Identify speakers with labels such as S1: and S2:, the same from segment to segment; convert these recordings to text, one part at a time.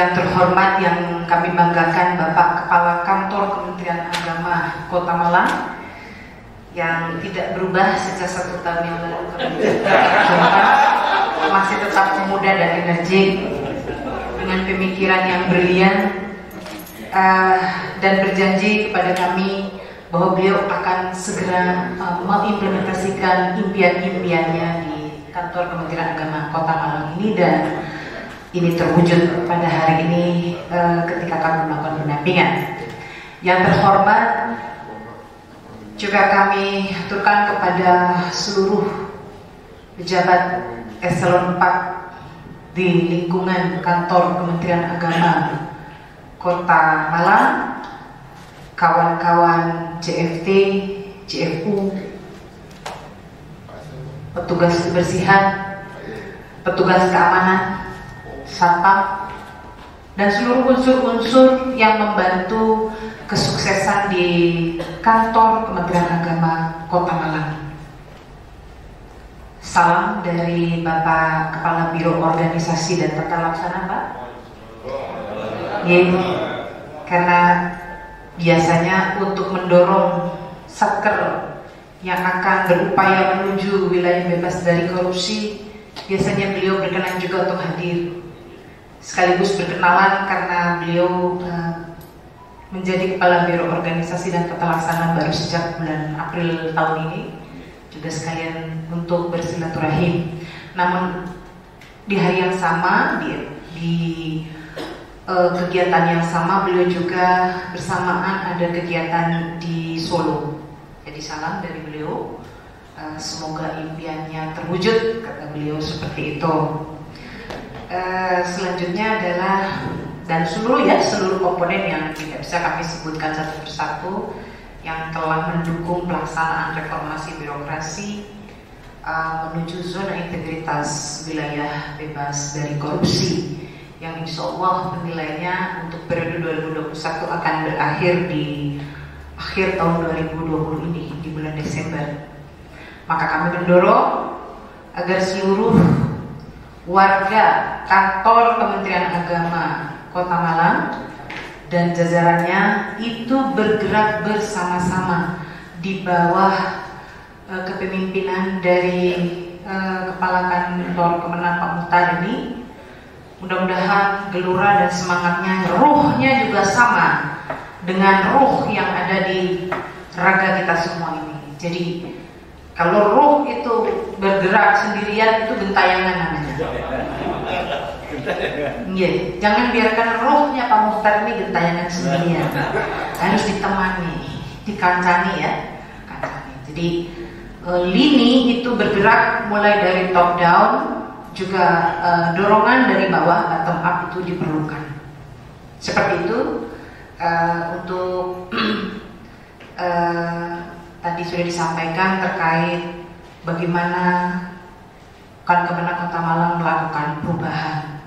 S1: Yang terhormat, yang kami banggakan, Bapak Kepala Kantor Kementerian Agama Kota Malang, yang tidak berubah sejak 1 tahun yang lalu, masih tetap muda dan energik, dengan pemikiran yang brilian, dan berjanji kepada kami bahwa beliau akan segera mengimplementasikan impian-impiannya di Kantor Kementerian Agama Kota Malang ini, dan ini terwujud pada hari ini ketika kami melakukan pendampingan. Yang terhormat, juga kami aturkan kepada seluruh pejabat eselon 4 di lingkungan Kantor Kementerian Agama Kota Malang, kawan-kawan JFT, JFU, petugas kebersihan, petugas keamanan, satpam, dan seluruh unsur-unsur yang membantu kesuksesan di Kantor Kementerian Agama Kota Malang. Salam dari Bapak Kepala Biro Organisasi dan Tata Laksana, Pak. Karena biasanya untuk mendorong satker yang akan berupaya menuju wilayah bebas dari korupsi, biasanya beliau berkenan juga untuk hadir. Sekaligus berkenalan karena beliau menjadi Kepala Biro Organisasi dan Tata Laksana baru sejak bulan April tahun ini, juga sekalian untuk bersilaturahim. Namun di hari yang sama, di kegiatan yang sama, beliau juga bersamaan ada kegiatan di Solo. Jadi salam dari beliau, semoga impiannya terwujud, kata beliau seperti itu. Selanjutnya adalah, dan seluruh komponen yang tidak bisa kami sebutkan satu persatu yang telah mendukung pelaksanaan reformasi birokrasi menuju zona integritas wilayah bebas dari korupsi, yang insya Allah penilainya untuk periode 2021 akan berakhir di akhir tahun 2020 ini, di bulan Desember. Maka kami mendorong agar seluruh warga Kantor Kementerian Agama Kota Malang dan jajarannya itu bergerak bersama-sama di bawah kepemimpinan dari Kepala Kantor Kemenang Pak Muhtar ini. Mudah-mudahan gelora dan semangatnya, ruhnya juga sama dengan ruh yang ada di raga kita semua ini. Jadi kalau ruh itu bergerak sendirian, itu gentayangan namanya. Jangan biarkan ruhnya Pak Muhtar ini gentayangan sendirian. Harus ditemani, dikancani ya. Kancani. Jadi lini itu bergerak mulai dari top down, juga dorongan dari bawah, bottom up itu diperlukan. Seperti itu. Untuk tadi sudah disampaikan terkait bagaimana Kemenang Kota Malang melakukan perubahan.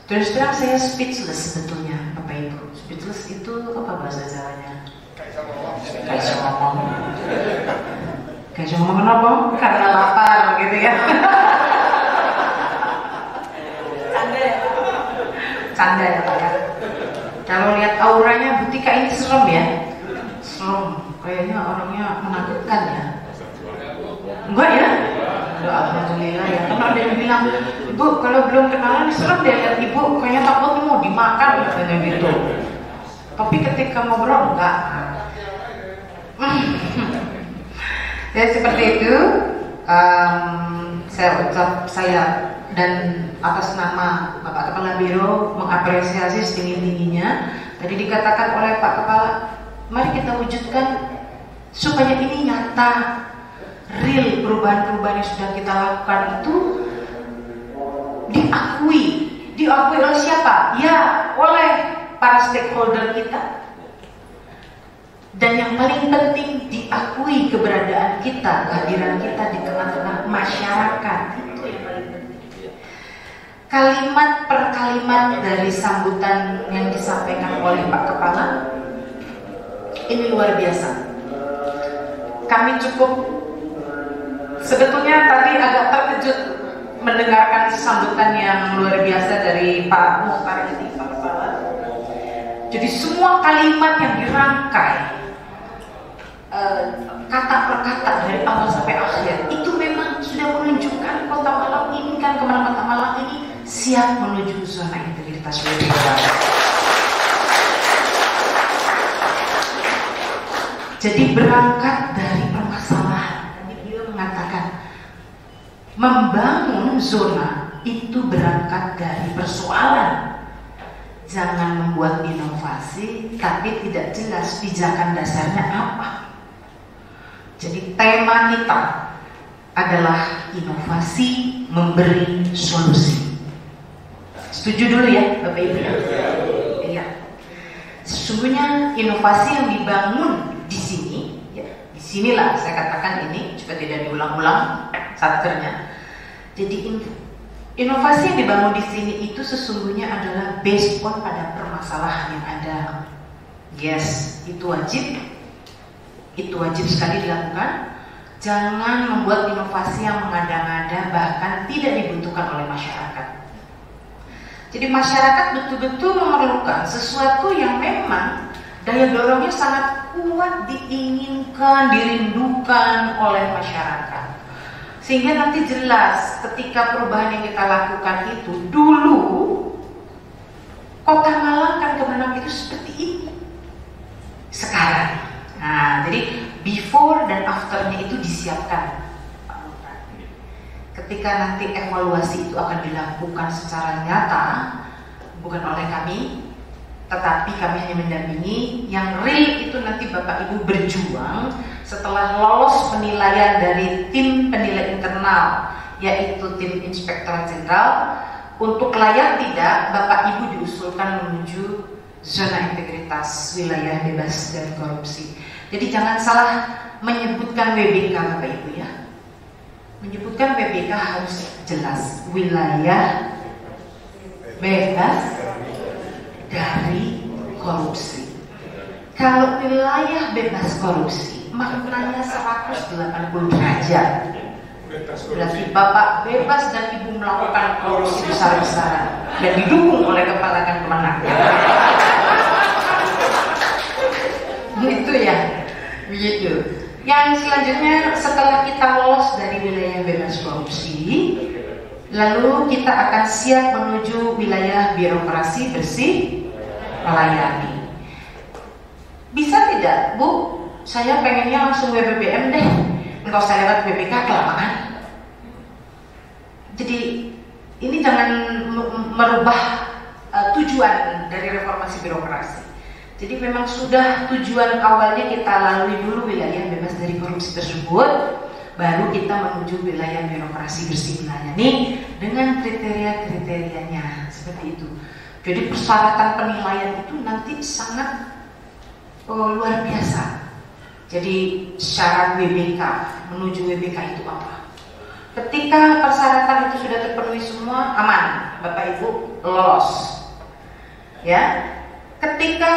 S1: Terus terang saya speechless sebetulnya, Bapak Ibu. Speechless itu apa bahasa Jawanya? Kayak ngomong. Kayak ngomong kenapa? Karena lapar gitu ya. Canda ya Pak ya. Kalau lihat auranya Bu Tika ini serem ya. Serem, kayaknya orangnya menakutkan ya. Enggak ya? Enggak, alhamdulillah ya. Karena ada yang bilang, Ibu kalau belum kenalan serem deh lihat Ibu, kayaknya takut mau dimakan katanya gitu. Tapi ketika ngobrol enggak. Ya seperti itu. Saya dan atas nama Bapak Kepala Biro mengapresiasi setinggi-tingginya. Tadi dikatakan oleh Pak Kepala, mari kita wujudkan supaya ini nyata, real, perubahan-perubahan yang sudah kita lakukan itu diakui oleh siapa? Ya, oleh para stakeholder kita. Dan yang paling penting, diakui keberadaan kita, kehadiran kita di tengah-tengah masyarakat. Itu yang paling penting. Kalimat per kalimat dari sambutan yang disampaikan oleh Pak Kepala ini luar biasa. Kami cukup sebetulnya tadi agak terkejut mendengarkan sambutan yang luar biasa dari Pak Mukhtar ini, Pak Kepala. Jadi semua kalimat yang dirangkai, kata per kata dari awal sampai akhir, itu memang sudah menunjukkan Kota Malang ini kan, Kemenang Kota Malang ini siap menuju zona integritas WBK. Jadi berangkat dari permasalahan. Tadi beliau mengatakan membangun zona itu berangkat dari persoalan. Jangan membuat inovasi tapi tidak jelas pijakan dasarnya apa. Jadi tema kita adalah inovasi memberi solusi. Setuju dulu ya Bapak Ibu? Iya. Sesungguhnya inovasi yang dibangun di sini, ya, disinilah saya katakan ini supaya tidak diulang-ulang satkernya. Jadi inovasi yang dibangun di sini itu sesungguhnya adalah based on pada permasalahan yang ada. Yes, itu wajib sekali dilakukan. Jangan membuat inovasi yang mengada-ngada bahkan tidak dibutuhkan oleh masyarakat. Jadi masyarakat betul-betul memerlukan sesuatu yang memang daya dorongnya sangat kuat, diinginkan, dirindukan oleh masyarakat. Sehingga nanti jelas ketika perubahan yang kita lakukan itu, dulu Kota Malang kan Kemenang itu seperti ini sekarang. Nah, jadi before dan afternya itu disiapkan. Ketika nanti evaluasi itu akan dilakukan secara nyata, bukan oleh kami, tetapi kami hanya mendampingi. Yang real itu nanti Bapak Ibu berjuang setelah lolos penilaian dari tim penilai internal, yaitu tim Inspektorat Jenderal, untuk layak tidak Bapak Ibu diusulkan menuju zona integritas wilayah bebas dari korupsi. Jadi jangan salah menyebutkan WBK Bapak Ibu ya. Menyebutkan WBK harus jelas, wilayah bebas dari korupsi. Kalau wilayah bebas korupsi maknanya 180 derajat. Berarti Bapak bebas dan Ibu melakukan korupsi besar-besaran dan didukung oleh Kepala dan Kemenang. Itu ya, begitu. Yang selanjutnya setelah kita lolos dari wilayah bebas korupsi, lalu kita akan siap menuju wilayah birokrasi bersih melayani. Bisa tidak, Bu? Saya pengennya langsung WBBM deh. Engkau saya lewat BPK kelamaan. Jadi ini jangan merubah tujuan dari reformasi birokrasi. Jadi memang sudah tujuan awalnya kita lalui dulu wilayah bebas dari korupsi tersebut, baru kita menuju wilayah birokrasi bersih melayani dengan kriteria-kriterianya seperti itu. Jadi persyaratan penilaian itu nanti sangat luar biasa. Jadi syarat WBK, menuju WBK itu apa? Ketika persyaratan itu sudah terpenuhi semua, aman, Bapak Ibu lolos. Ya. Ketika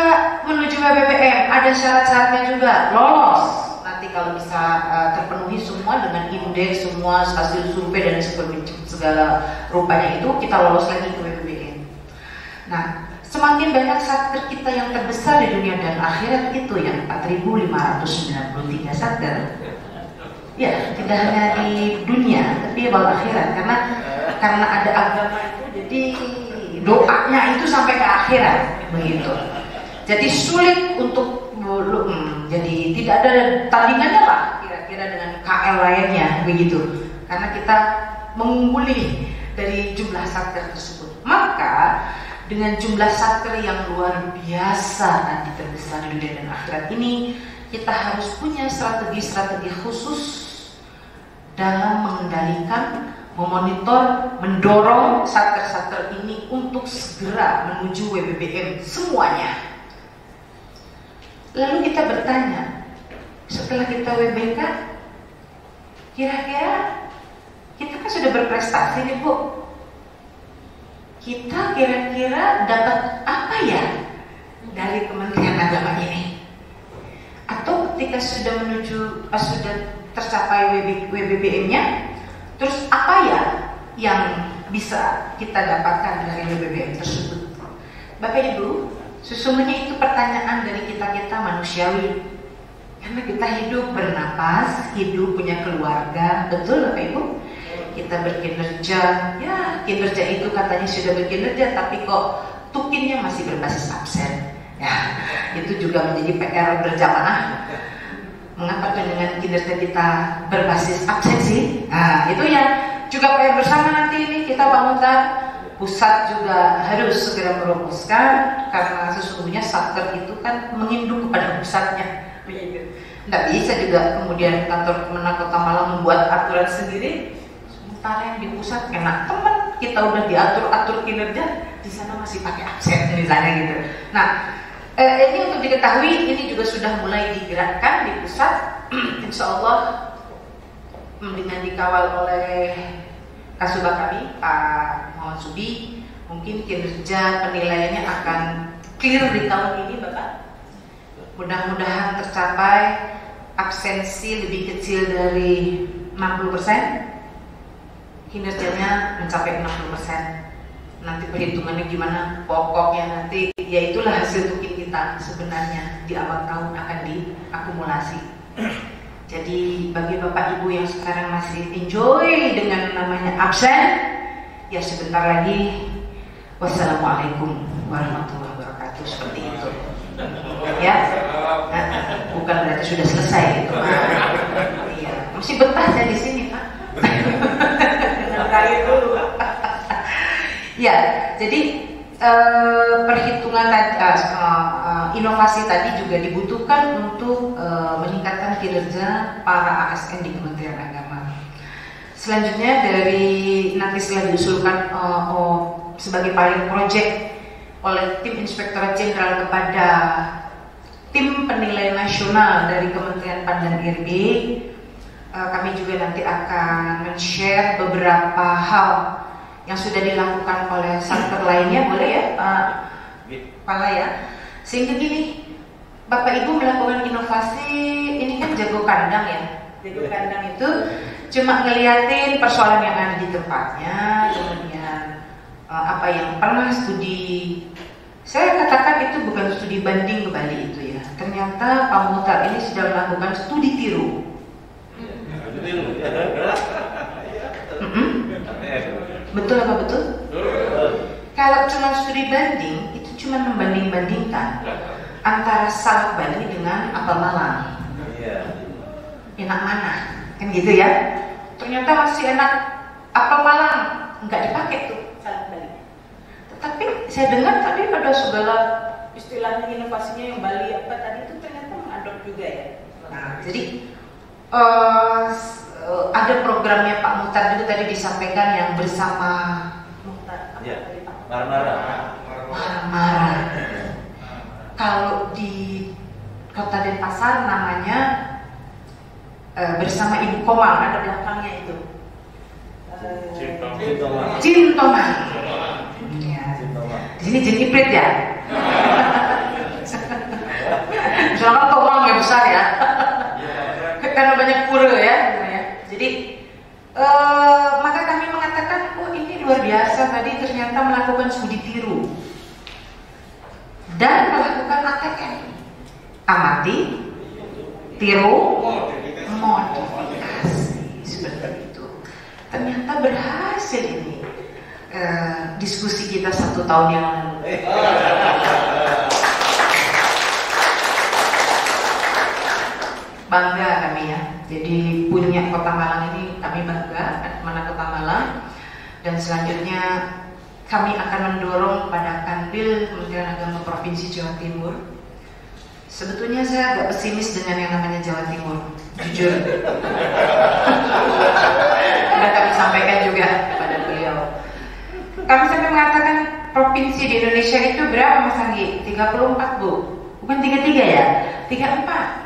S1: menuju WBBM ada syarat-syaratnya juga, lolos. Nanti kalau bisa terpenuhi semua dengan indeks semua hasil survei dan segala rupanya itu, kita lolos lagi ke WBBM. Nah, semakin banyak satker kita yang terbesar di dunia dan akhirat itu yang 4.593 satker. Ya, tidak hanya di dunia, tapi wal akhirat. Karena ada agama itu, jadi doanya itu sampai ke akhirat, begitu. Jadi sulit untuk jadi tidak ada tandingannya lah kira-kira dengan KL lainnya, begitu. Karena kita mengungguli dari jumlah satker tersebut. Maka dengan jumlah satker yang luar biasa nanti terbesar di dunia dan akhirat ini, kita harus punya strategi-strategi khusus dalam mengendalikan, memonitor, mendorong satker-satker ini untuk segera menuju WBBM semuanya. Lalu kita bertanya, setelah kita WBK, kira-kira kita kan sudah berprestasi nih Bu, kita kira-kira dapat apa ya dari Kementerian Agama ini? Atau ketika sudah menuju, sudah tercapai WBBM-nya, terus apa ya yang bisa kita dapatkan dari BBM tersebut? Bapak Ibu, sesungguhnya itu pertanyaan dari kita manusiawi. Karena kita hidup bernapas, hidup punya keluarga, betul Bapak Ibu? Kita berkinerja, ya kinerja itu katanya sudah berkinerja, tapi kok tukinnya masih berbasis absen. Ya, itu juga menjadi PR berjamaah. Mengapa dengan kinerja kita berbasis absen sih? Nah, itu yang juga PR bersama nanti ini kita bangunkan. Pusat juga harus segera merumuskan, karena sesungguhnya satker itu kan menginduk kepada pusatnya. Tidak bisa juga kemudian kantor Kemenang Kota Malang membuat aturan sendiri, sementara yang di pusat kena teman kita udah diatur kinerja, di sana masih pakai absen misalnya gitu. Nah, ini untuk diketahui, ini juga sudah mulai digerakkan di pusat. Insya Allah dengan dikawal oleh Kasubag kami, Pak Muhammad Sudi, mungkin kinerja penilaiannya akan clear di tahun ini, Bapak. Mudah-mudahan tercapai absensi lebih kecil dari 60%, kinerjanya mencapai 60%. Nanti perhitungannya gimana? Pokoknya nanti, ya itulah hasil tukin kita sebenarnya di awal tahun akan diakumulasi. Jadi bagi Bapak Ibu yang sekarang masih enjoy dengan namanya absen, ya sebentar lagi wassalamualaikum warahmatullahi wabarakatuh, seperti itu. Ya, bukan berarti sudah selesai gitu. Iya, masih betah saya di sini Pak. Dengan kayu dulu. Ya, jadi perhitungan tadi, inovasi tadi juga dibutuhkan untuk meningkatkan kinerja para ASN di Kementerian Agama. Selanjutnya dari nanti setelah diusulkan sebagai pilot project oleh tim Inspektorat Jenderal kepada tim penilai nasional dari Kementerian PAN dan RB, kami juga nanti akan men-share beberapa hal yang sudah dilakukan oleh satker lainnya, boleh ya Pak Kepala ya. Sehingga gini, Bapak Ibu melakukan inovasi, ini kan jago kandang ya. Jago kandang itu cuma ngeliatin persoalan yang ada di tempatnya, kemudian apa yang pernah studi. Saya katakan itu bukan studi banding kembali itu ya. Ternyata Pak Muhtar ini sudah melakukan studi tiru. Betul apa betul? Kalau cuma studi banding, itu cuma membanding-bandingkan antara Salak Bali dengan Apel Malang. Enak mana? Kan gitu ya. Ternyata masih enak Apel Malang, nggak dipakai tuh Salak Bali. Tetapi saya dengar tadi ada segala istilahnya inovasinya yang Bali apa tadi itu ternyata mengadop juga ya. Nah, jadi ada programnya Pak Muhtar juga tadi disampaikan yang bersama Muhtar.
S2: Ya, Marmara.
S1: Kalau di Kota Denpasar namanya bersama Ibu Komang, ada belakangnya itu. Cintoman. Ya. Di sini Jeniprit ya. Soalnya Komang yang besar ya. Karena banyak pura ya. Jadi maka kami mengatakan, oh ini luar biasa, tadi ternyata melakukan studi tiru dan melakukan ATM, amati, tiru, modifikasi, seperti itu. Ternyata berhasil ini diskusi kita 1 tahun yang lalu. Bangga kami ya. Jadi punya Kota Malang ini kami bangga, mana Kota Malang. Dan selanjutnya kami akan mendorong pada Kanwil Kementerian Agama Provinsi Jawa Timur. Sebetulnya saya agak pesimis dengan yang namanya Jawa Timur, jujur. Sudah kami sampaikan juga kepada beliau. Kami sampai mengatakan provinsi di Indonesia itu berapa Mas Anggi? 34 Bu, bukan 33 ya? 34.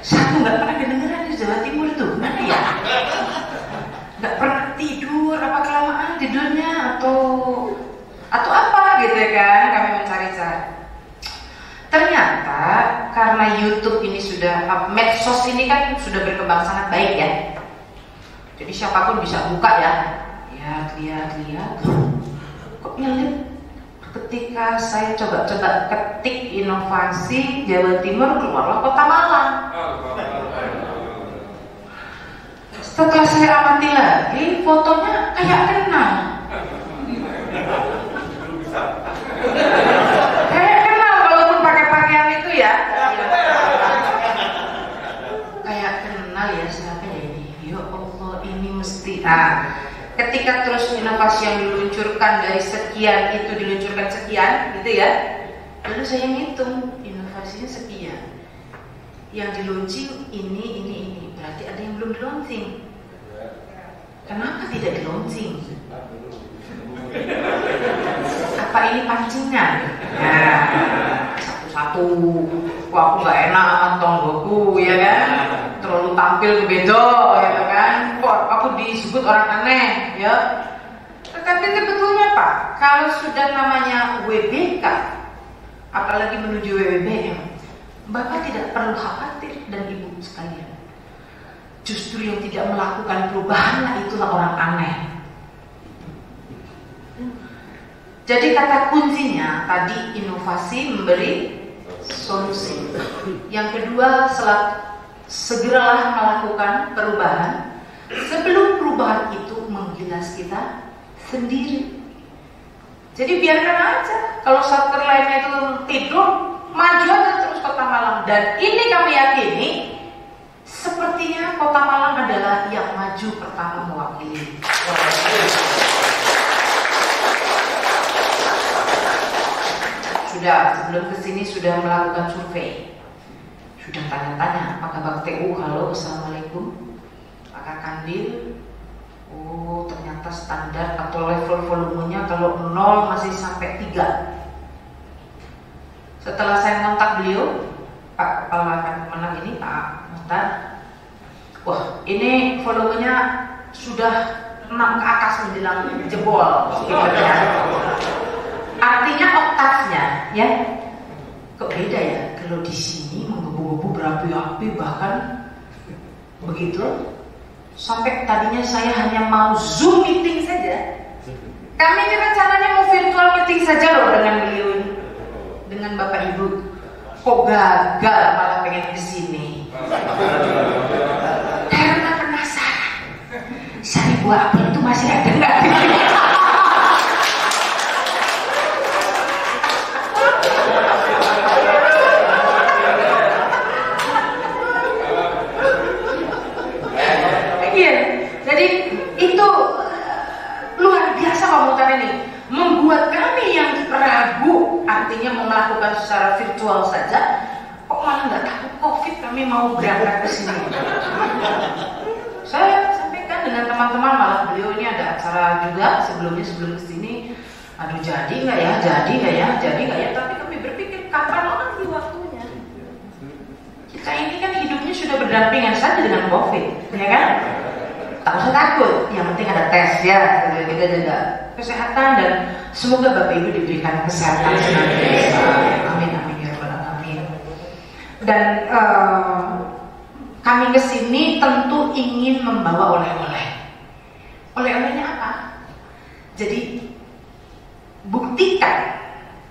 S1: Satu nggak pernah kedengeran di Jawa Timur tuh, mana ya? Nggak pernah tidur, apa kelamaan tidurnya atau apa gitu kan? Kami mencari-cari. Ternyata karena YouTube ini sudah, medsos ini kan sudah berkembang sangat baik ya. Jadi siapapun bisa buka ya. Ya lihat-lihat, kok nyelip. Ketika saya coba-coba ketik inovasi Jawa Timur, keluarlah Kota Malang. Setelah saya amati lagi, fotonya kayak kenal. Kayak kenal walaupun pakai pakaian itu ya. Kayak kenal ya, siapa ya ini? Ya Allah, ini mesti. Ketika terus inovasi yang diluncurkan dari sekian itu diluncurkan sekian gitu ya, lalu saya ngitung inovasinya sekian, yang di-launching ini berarti ada yang belum di-launching. Kenapa tidak di-launching? Apa ini pancingan? Nah, satu-satu, wah aku nggak enak nonton Goku ya kan, terlalu tampil ke bedo ya kan, kok aku disebut orang aneh ya. Tetapi sebetulnya Pak, kalau sudah namanya WBK, apalagi menuju WBM, Bapak tidak perlu khawatir dan Ibu sekalian. Justru yang tidak melakukan perubahan itulah orang aneh. Jadi kata kuncinya tadi inovasi memberi solusi. Yang kedua, segeralah melakukan perubahan sebelum perubahan itu menggilas kita sendiri. Jadi biarkan aja. Kalau satker lainnya itu tidur, maju aja terus Kota Malang. Dan ini kami yakini, sepertinya Kota Malang adalah yang maju pertama mewakili. Sudah sebelum kesini sudah melakukan survei, sudah tanya-tanya Pak Kabak TU, halo assalamualaikum, Pak Kandil, oh ternyata standar atau level volumenya kalau 0 masih sampai 3. Setelah saya kontak beliau, Pak Kepala Kemenang ini Pak Muhtar, wah ini volumenya sudah 6 ke atas menjelang jebol speakernya. Artinya oktavnya ya, kok beda ya, kalau di sini menggebu-gebu berapi-api bahkan begitu, sampai tadinya saya hanya mau Zoom meeting saja. Kami ini rencananya mau virtual meeting saja loh dengan beliau ini, dengan Bapak Ibu. Kok gagal malah pengen kesini? Karena penasaran, sari buah apel itu masih ada nggak? Jadi itu luar biasa komentar ini, membuat kami yang ragu, artinya mau melakukan secara virtual saja, kok malah nggak takut COVID, kami mau berangkat ke sini. Saya sampaikan dengan teman-teman, malah beliau ini ada acara juga sebelum kesini, aduh jadi nggak ya, tapi kami berpikir kapan lagi waktunya. Kita ini kan hidupnya sudah berdampingan saja dengan COVID, ya kan? Tak usah takut, yang penting ada tes ya, kita jaga kesehatan dan semoga Bapak Ibu diberikan kesehatan senantiasa. Amin amin ya rabbal alamin. Dan kami kesini tentu ingin membawa oleh-oleh. Oleh-olehnya apa? Jadi buktikan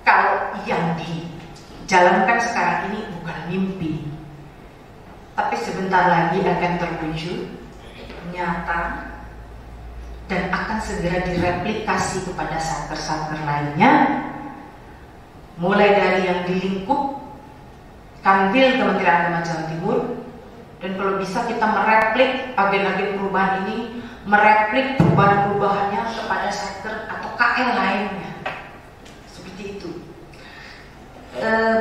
S1: kalau yang dijalankan sekarang ini bukan mimpi, tapi sebentar lagi akan terwujud nyata dan akan segera direplikasi kepada satker-satker lainnya, mulai dari yang di lingkup Kanwil Kementerian Agama Jawa Timur, dan kalau bisa kita mereplik agen-agen perubahan ini, mereplik perubahan-perubahannya kepada satker atau KL lainnya, seperti itu.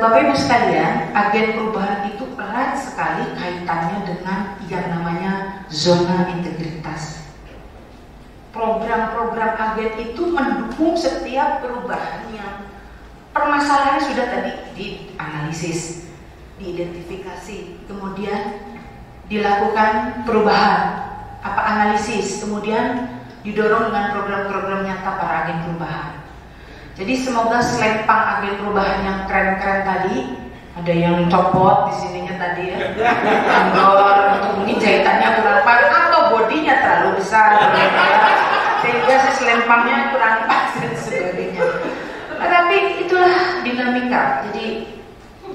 S1: Bapak Ibu sekalian, agen perubahan itu erat sekali kaitannya dengan yang namanya zona integritas. Program-program agen itu mendukung setiap perubahan yang permasalahannya sudah tadi dianalisis, diidentifikasi, kemudian dilakukan perubahan, analisis, kemudian didorong dengan program-program nyata para agen perubahan. Jadi semoga selempang agen perubahan yang keren-keren tadi, ada yang copot di sininya tadi ya, kendor, mungkin jahitannya kurang pas atau bodinya terlalu besar, sehingga juga selempangnya kurang pas dan sebagainya. Tapi itulah dinamika. Jadi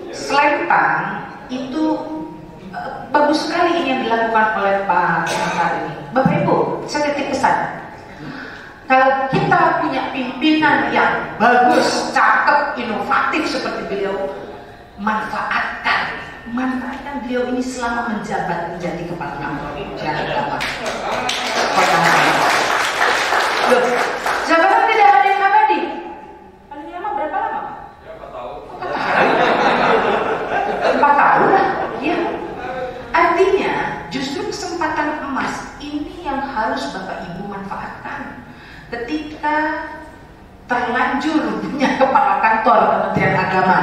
S1: selempang itu bagus sekali ini yang dilakukan oleh Pak Menteri ini. Bapak Ibu, saya titip pesan. Kalau kita punya pimpinan yang bagus, cakep, inovatif seperti beliau, manfaatkan beliau ini selama menjabat menjadi kepala kantor agama. Loh, jabatan tidak ada yang abadi. Paling lama berapa lama?
S2: 4 tahun.
S1: 4 tahun lah. Ya. Artinya justru kesempatan emas ini yang harus Bapak Ibu manfaatkan. Ketika terlanjur punya kepala kantor Kementerian Agama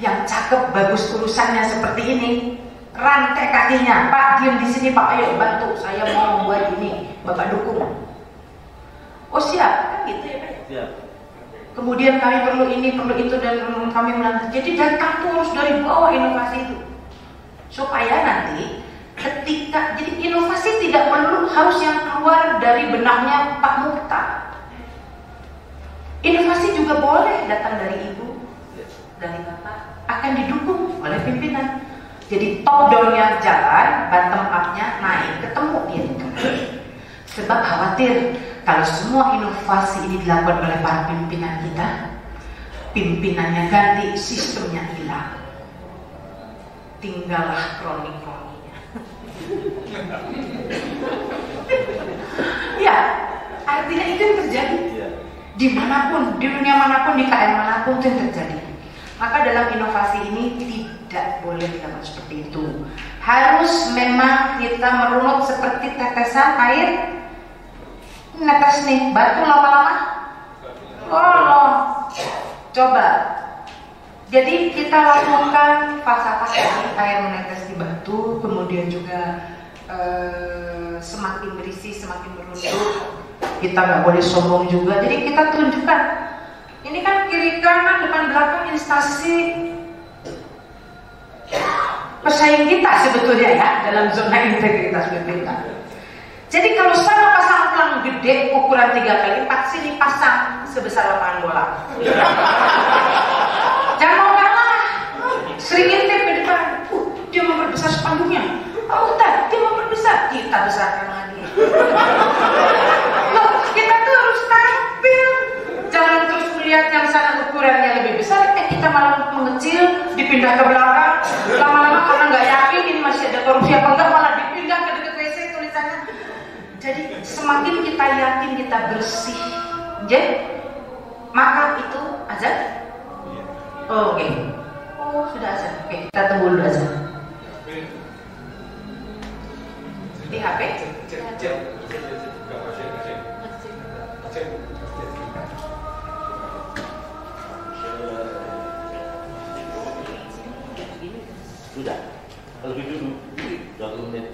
S1: yang cakep, bagus urusannya seperti ini, rantai kakinya, Pak diam di sini Pak, ayo bantu, saya mau membuat ini, Bapak dukung. Oh siap, kan gitu ya Pak?
S2: Siap.
S1: Kemudian kami perlu ini, perlu itu, dan kami melantar. Jadi datang terus dari bawah inovasi itu, supaya nanti ketika, jadi inovasi tidak perlu harus yang keluar dari benaknya Pak Mukhtar. Inovasi juga boleh datang dari Ibu, dari Bapak, akan didukung oleh pimpinan. Jadi top down-nya jalan, bottom up-nya naik, ketemu dia. Sebab khawatir kalau semua inovasi ini dilakukan oleh para pimpinan kita, pimpinannya ganti, sistemnya hilang, tinggallah kroni-kroninya. Ya, artinya itu yang terjadi. Dimanapun, di dunia manapun, di KM manapun itu yang terjadi. Maka dalam inovasi ini tidak boleh dilakukan seperti itu. Harus memang kita merunut seperti tetesan air netes nih, batu lama-lama. Oh, coba. Jadi kita lakukan fase-fase air menetes di batu, kemudian juga semakin berisi, semakin merunduk. Kita nggak boleh sombong juga. Jadi kita tunjukkan. Ini kan kiri kanan depan belakang instansi pesaing kita sebetulnya ya dalam zona integritas BPK. Jadi kalau sama pasang pelang gede ukuran 3x4, sini pasang sebesar lapangan bola. Jangan mau kalah. Sering intip ke depan. Dia mau perbesar spanduknya. Oh, dia mau perbesar. Kita besarkan lagi. Loh, kita tuh harus tampil. Jangan terus melihat yang sana ukurannya lebih besar, kita malah mengecil, dipindah ke belakang. Lama-lama karena nggak yakin ini masih ada korupsi apa enggak, malah dipindah ke dekat WC tulisannya. Jadi semakin kita yakin kita bersih, jadi maka itu azan. Oh, oke. Oh, sudah azan. Oke, kita tunggu dulu azan. Di HP?
S2: Sudah, lebih dulu 20 menit.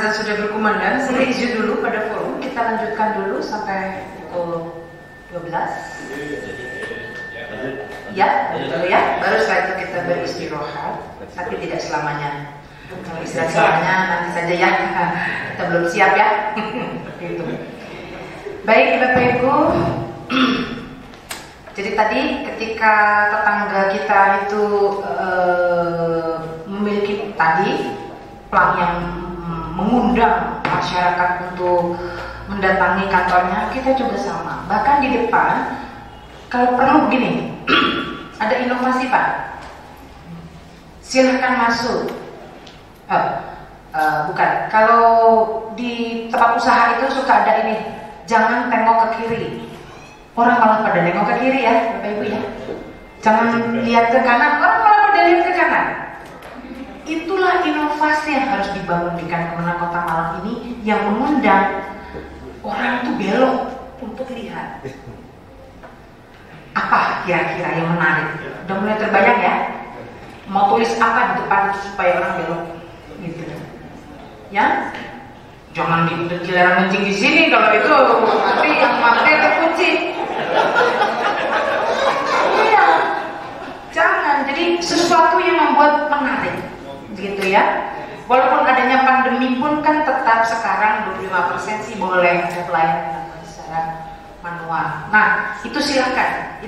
S1: azan sudah berkumandang, saya izin dulu pada forum, kita lanjutkan dulu sampai pukul 12. Ya, betul ya. Baru setelah itu kita beristirahat, tapi tidak selamanya. Kalau istirahat selamanya nanti saja ya. Kita belum siap ya. Gitu. Baik Bapak Ibu. Jadi tadi ketika tetangga kita itu memiliki tadi plan yang mengundang masyarakat untuk mendatangi kantornya, kita juga sama. Bahkan di depan, kalau perlu begini, ada inovasi Pak, silahkan masuk. Bukan, kalau di tempat usaha itu suka ada ini, jangan tengok ke kiri. Orang malah pada nengok ke kiri ya, Bapak Ibu ya. Jangan lihat ke kanan, orang malah pada lihat ke kanan. Itulah inovasi yang harus dibangun di Kemenang Kota Malang ini, yang mengundang orang itu belok untuk lihat. Apa kira-kira yang menarik? Udah mulai terbayang ya? Mau tulis apa di depan supaya orang belok? Gitu. Ya? Jangan di giliran kencing di sini, kalau itu nanti yang mati terkunci. Iya. Jangan. Jadi sesuatu yang membuat menarik. Gitu ya. Walaupun adanya pandemi pun kan tetap sekarang 25% sih boleh ada pelayanan secara manual. Nah, itu silakan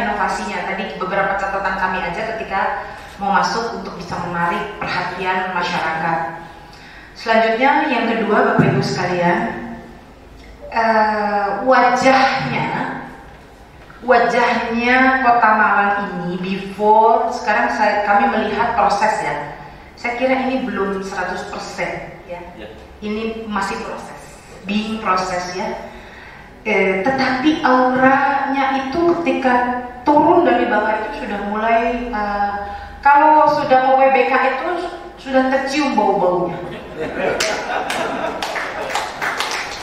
S1: inovasinya. Tadi beberapa catatan kami aja ketika mau masuk untuk bisa menarik perhatian masyarakat. Selanjutnya yang kedua Bapak Ibu sekalian, wajahnya Kota Malang ini before, sekarang kami melihat proses ya. Saya kira ini belum 100% ya. Ini masih proses ya. Tetapi auranya itu ketika turun dari bawah itu sudah mulai, kalau sudah mau WBK itu sudah tercium bau-baunya.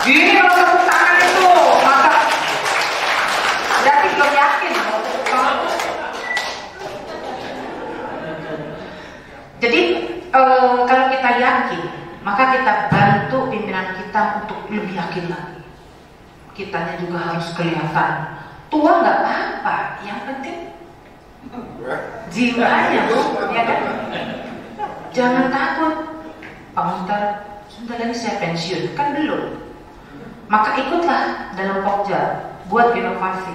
S1: Gini kalau tepuk tangan itu, maka berarti belum yakin. Jadi kalau kita yakin, maka kita bantu pimpinan kita untuk lebih yakin lagi. Kitanya juga harus kelihatan. Tua nggak apa-apa, yang penting jiwanya, ya kan? Jangan takut. Pak Muhtar, sebentar lagi saya pensiun, kan belum. Maka ikutlah dalam Pokja, buat inovasi.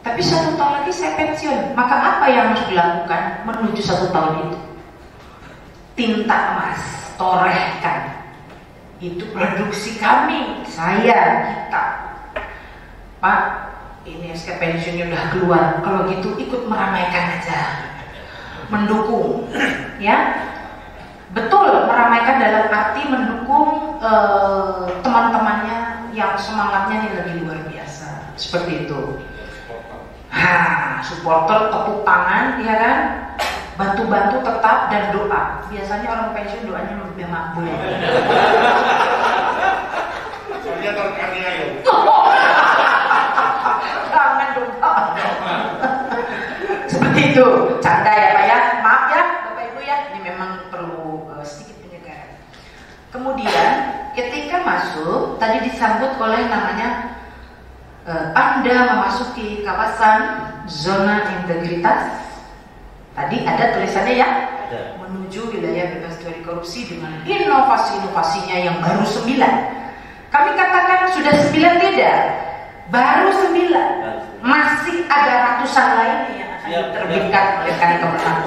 S1: Tapi 1 tahun lagi saya pensiun, maka apa yang harus dilakukan menuju 1 tahun itu? Tinta emas, torehkan. Itu produksi kami, saya, kita. Pak, ini SK pensiunnya udah keluar. Kalau gitu ikut meramaikan aja, mendukung, ya. Betul, meramaikan dalam arti mendukung teman-temannya yang semangatnya ini lagi luar biasa, seperti itu. Supporter, tepuk tangan, ya kan? Bantu-bantu tetap dan doa. Biasanya orang pensiun doanya lebih makbul.
S2: Soalnya terkania ya.
S1: Jangan doa. Seperti itu, canda ya Pak ya. Maaf ya Bapak Ibu ya. Ini memang perlu sedikit penyegaran. Kemudian ketika masuk, tadi disambut oleh namanya Anda memasuki kawasan zona integritas. Tadi ada tulisannya ya, menuju wilayah bebas dari korupsi dengan inovasi-inovasinya yang baru 9. Kami katakan sudah 9 tidak, baru 9. Masih ada ratusan lainnya yang akan diterbitkan oleh Kemenang.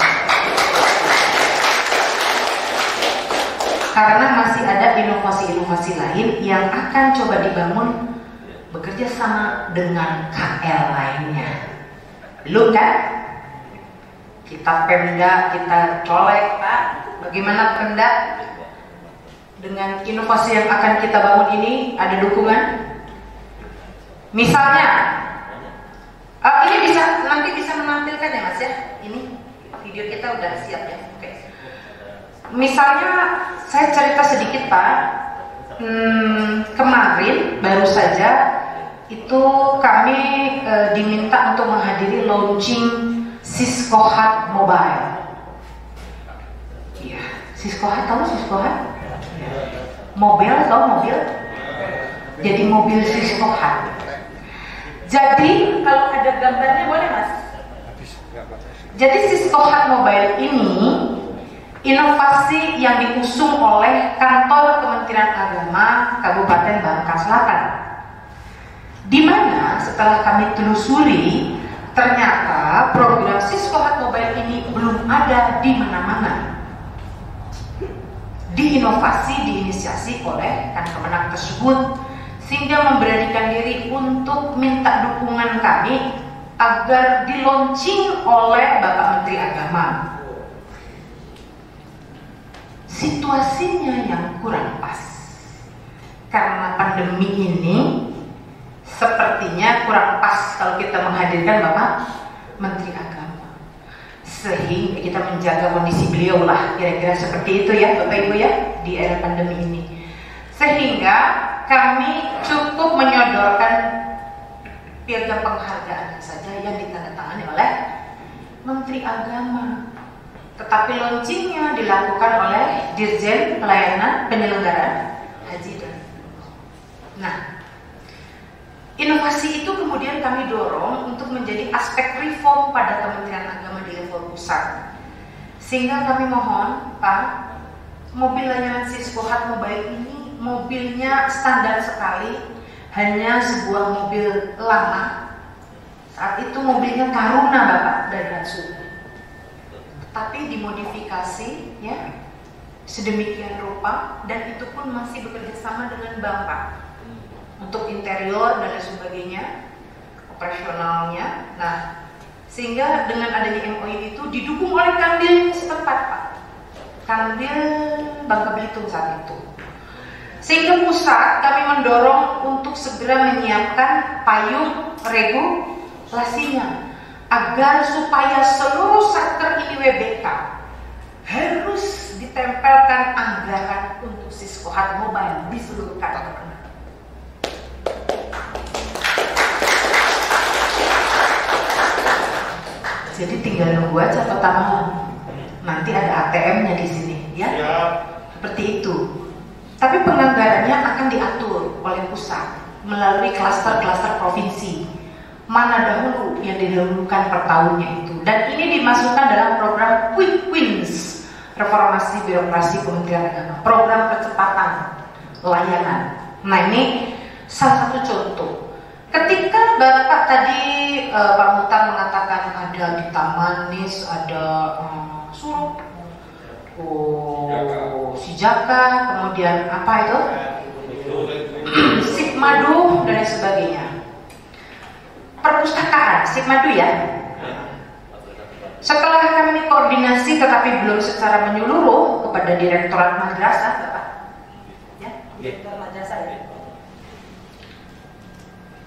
S1: Karena masih ada inovasi-inovasi lain yang akan coba dibangun bekerja sama dengan KL lainnya. Belum kan? Kita Pemda, kita colek Pak. Bagaimana Pemda? Dengan inovasi yang akan kita bangun ini ada dukungan. Misalnya, ini nanti bisa menampilkan ya Mas ya. Ini video kita udah siap ya. Oke. Misalnya saya cerita sedikit Pak. Kemarin baru saja itu kami diminta untuk menghadiri launching Cisco Hut Mobile. Iya, Cisco Hut, tahu Cisco Hut? Mobil atau mobil? Jadi mobil Siskohat. Jadi kalau ada gambarnya boleh mas? Jadi Siskohat Mobile ini inovasi yang diusung oleh Kantor Kementerian Agama Kabupaten Bangka Selatan. Di mana setelah kami telusuri, ternyata program Siskohat Mobile ini belum ada di mana-mana. Diinovasi, diinisiasi oleh Kemenag tersebut, sehingga memberanikan diri untuk minta dukungan kami agar di-launching oleh Bapak Menteri Agama. Situasinya yang kurang pas karena pandemi ini sepertinya kurang pas kalau kita menghadirkan Bapak Menteri Agama, sehingga kita menjaga kondisi beliau lah, kira-kira seperti itu ya Bapak Ibu ya, di era pandemi ini. Sehingga kami cukup menyodorkan piagam penghargaan saja yang ditandatangani oleh Menteri Agama. Tetapi launchingnya dilakukan oleh Dirjen Pelayanan Penyelenggaraan Haji dan Nah, inovasi itu kemudian kami dorong untuk menjadi aspek reform pada Kementerian Agama di level pusat. Sehingga kami mohon, Pak, mobil layanan Siskohat Mobile ini mobilnya standar sekali, hanya sebuah mobil lama. Saat itu mobilnya Taruna Bapak dari Hatsu, tapi dimodifikasi ya sedemikian rupa, dan itu pun masih bekerja sama dengan Bapak untuk interior dan lain sebagainya, operasionalnya. Nah, sehingga dengan adanya MOU itu didukung oleh Kanwil setempat Pak, Kanwil Bangka Belitung saat itu. Sehingga pusat kami mendorong untuk segera menyiapkan payung regulasinya agar supaya seluruh satker ini WBK harus ditempelkan anggaran untuk Siskohat Mobile di seluruh kantor. Jadi tinggal nunggu aja kota malam. Nanti ada ATM-nya di sini, ya. Seperti itu. Tapi penganggarannya akan diatur oleh pusat melalui klaster-klaster provinsi. Mana dahulu yang didahulukan per tahunnya itu. Dan ini dimasukkan dalam program Quick Wins, reformasi birokrasi Kementerian Agama, program percepatan layanan. Nah, ini salah satu contoh. Ketika Bapak tadi Pak Mutar mengatakan ada di Tamanis, ada Surup, Sijaka, kemudian apa itu? Sip Madu dan lain sebagainya. Perpustakaan, Sip Madu ya. Setelah kami koordinasi tetapi belum secara menyeluruh kepada Direktorat Madrasah, Bapak. Ya, Direktorat Madrasah ya.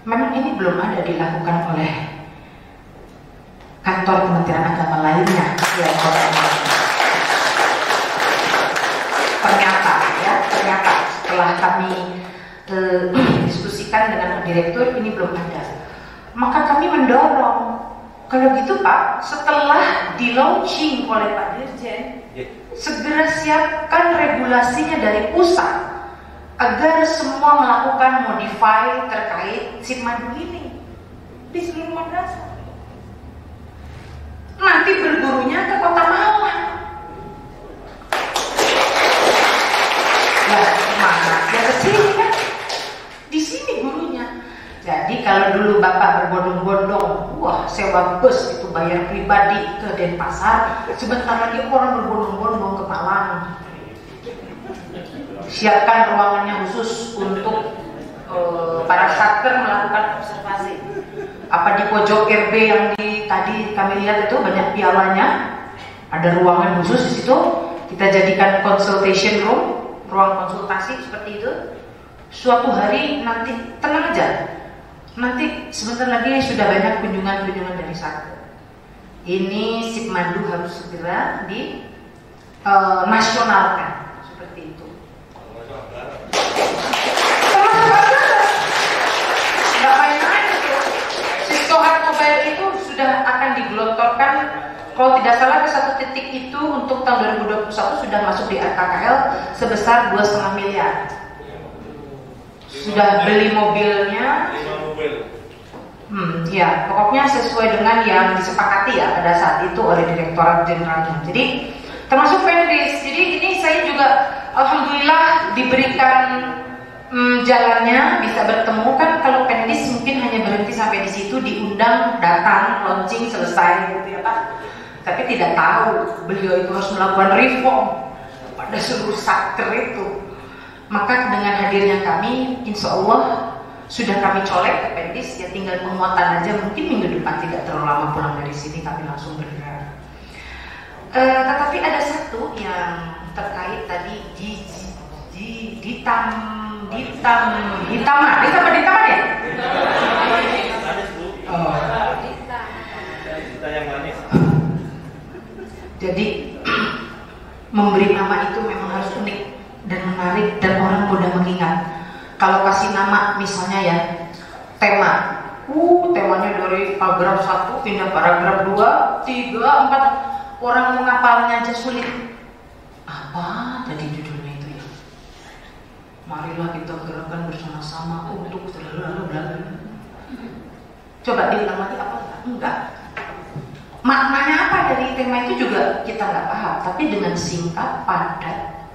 S1: Memang ini belum ada dilakukan oleh kantor Kementerian Agama lainnya ya, ternyata setelah kami diskusikan dengan direktur ini belum ada. Maka kami mendorong, kalau gitu Pak, setelah di launching oleh Pak Dirjen, segera siapkan regulasinya dari pusat agar semua melakukan modify terkait Sip Madu ini di seluruh madrasah. Nanti bergurunya ke Kota Malang. Ya, mana dia ke sini kan? Di sini gurunya. Jadi kalau dulu Bapak berbondong-bondong, wah sewa bus itu bayar pribadi ke Denpasar, sebentar lagi orang berbondong-bondong ke Malang. Siapkan ruangannya khusus untuk para satker melakukan observasi. Apa di pojok RB yang tadi kami lihat itu banyak pialanya, ada ruangan khusus di situ. Kita jadikan consultation room, ruang konsultasi seperti itu. Suatu hari nanti tenang aja, nanti sebentar lagi sudah banyak kunjungan-kunjungan dari satker. Ini Sip Madu harus segera di nasionalkan. Siskohat Mobile itu sudah akan digelontorkan kalau tidak salah ke satu titik itu untuk tahun 2021 sudah masuk di RKKL sebesar 2,5 miliar. Sudah beli mobilnya. Ya, pokoknya sesuai dengan yang disepakati ya pada saat itu oleh Direktorat Jenderalnya. Jadi termasuk Fendis. Jadi ini saya juga alhamdulillah diberikan jalannya bisa bertemu kan. Kalau Fendis mungkin hanya berhenti sampai di situ, diundang, datang, launching, selesai gitu ya Pak. Tapi tidak tahu beliau itu harus melakukan reform pada seluruh satker itu. Maka dengan hadirnya kami, insya Allah sudah kami colek ke Pendis, ya tinggal penguatan aja. Mungkin minggu depan tidak terlalu lama pulang dari sini, kami langsung bergerak. Tetapi ada satu yang terkait tadi ditaman ya? Jadi memberi nama itu memang harus unik dan menarik dan orang mudah mengingat. Kalau kasih nama misalnya ya tema, temanya dari paragraf 1 pindah paragraf 2, 3, 4, orang menghafalnya aja sulit. Apa tadi judulnya itu ya? Marilah kita gerakkan bersama-sama untuk selalu. Coba diulang lagi apa enggak? Enggak. Maknanya apa dari tema itu juga kita nggak paham. Tapi dengan singkat, padat,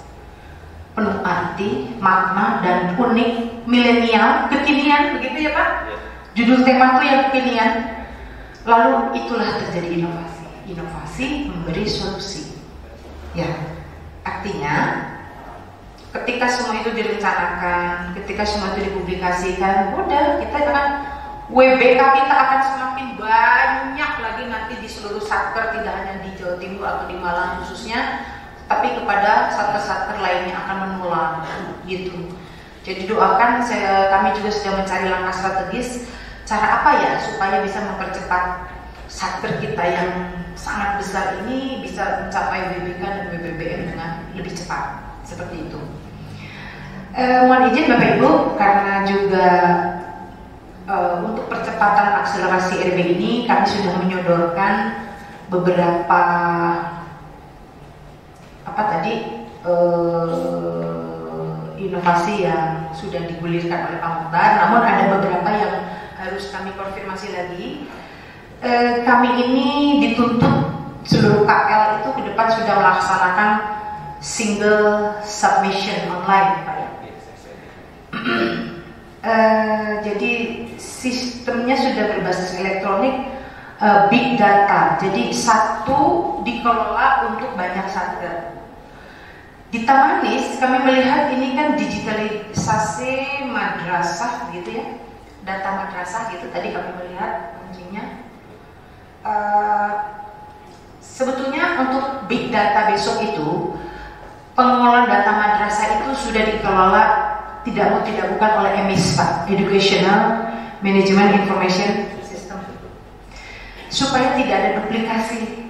S1: penuh arti, makna dan unik, milenial, kekinian, begitu ya Pak? Judul tema itu yang kekinian. Lalu itulah terjadi inovasi. Inovasi memberi solusi. Ya, artinya ketika semua itu direncanakan, ketika semua itu dipublikasikan, udah kita akan WBK kita akan semakin banyak lagi nanti di seluruh satker, tidak hanya di Jawa Timur atau di Malang khususnya, tapi kepada satker-satker lainnya akan menular gitu. Jadi doakan, kami juga sudah mencari langkah strategis cara apa ya supaya bisa mempercepat satker kita yang sangat besar ini bisa mencapai WBK dan WBBM dengan lebih cepat seperti itu. Mohon izin Bapak Ibu, karena juga untuk percepatan akselerasi RB ini kami sudah menyodorkan beberapa inovasi yang sudah digulirkan oleh Pak Mukhtar. Namun ada beberapa yang harus kami konfirmasi lagi. Kami ini dituntut seluruh KL itu ke depan sudah melaksanakan single submission online, Pak ya. Jadi sistemnya sudah berbasis elektronik, big data. Jadi satu dikelola untuk banyak satker. Di Tamanis kami melihat ini kan digitalisasi madrasah gitu ya, data madrasah gitu. Tadi kami melihat kuncinya. Sebetulnya untuk big data besok itu pengelolaan data madrasah itu sudah dikelola tidak bukan oleh EMIS Pak, Educational Management Information System, supaya tidak ada duplikasi.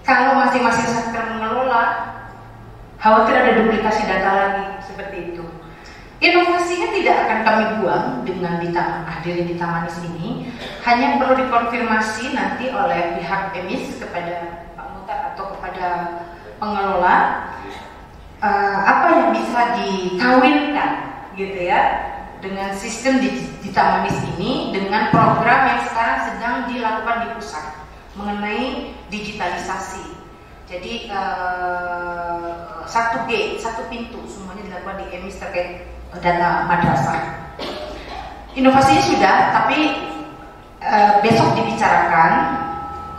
S1: Kalau masing-masing satker mengelola, khawatir ada duplikasi data lagi seperti itu. Inovasinya tidak akan kami buang dengan hadirnya di Tamanis ini, hanya perlu dikonfirmasi nanti oleh pihak EMIS kepada Pak Mukhtar atau kepada pengelola apa yang bisa dikawinkan gitu ya dengan sistem di Tamanis ini dengan program yang sekarang sedang dilakukan di pusat mengenai digitalisasi. Jadi satu gate, satu pintu, semuanya dilakukan di EMIS terkait data madrasah. Inovasinya sudah, tapi besok dibicarakan.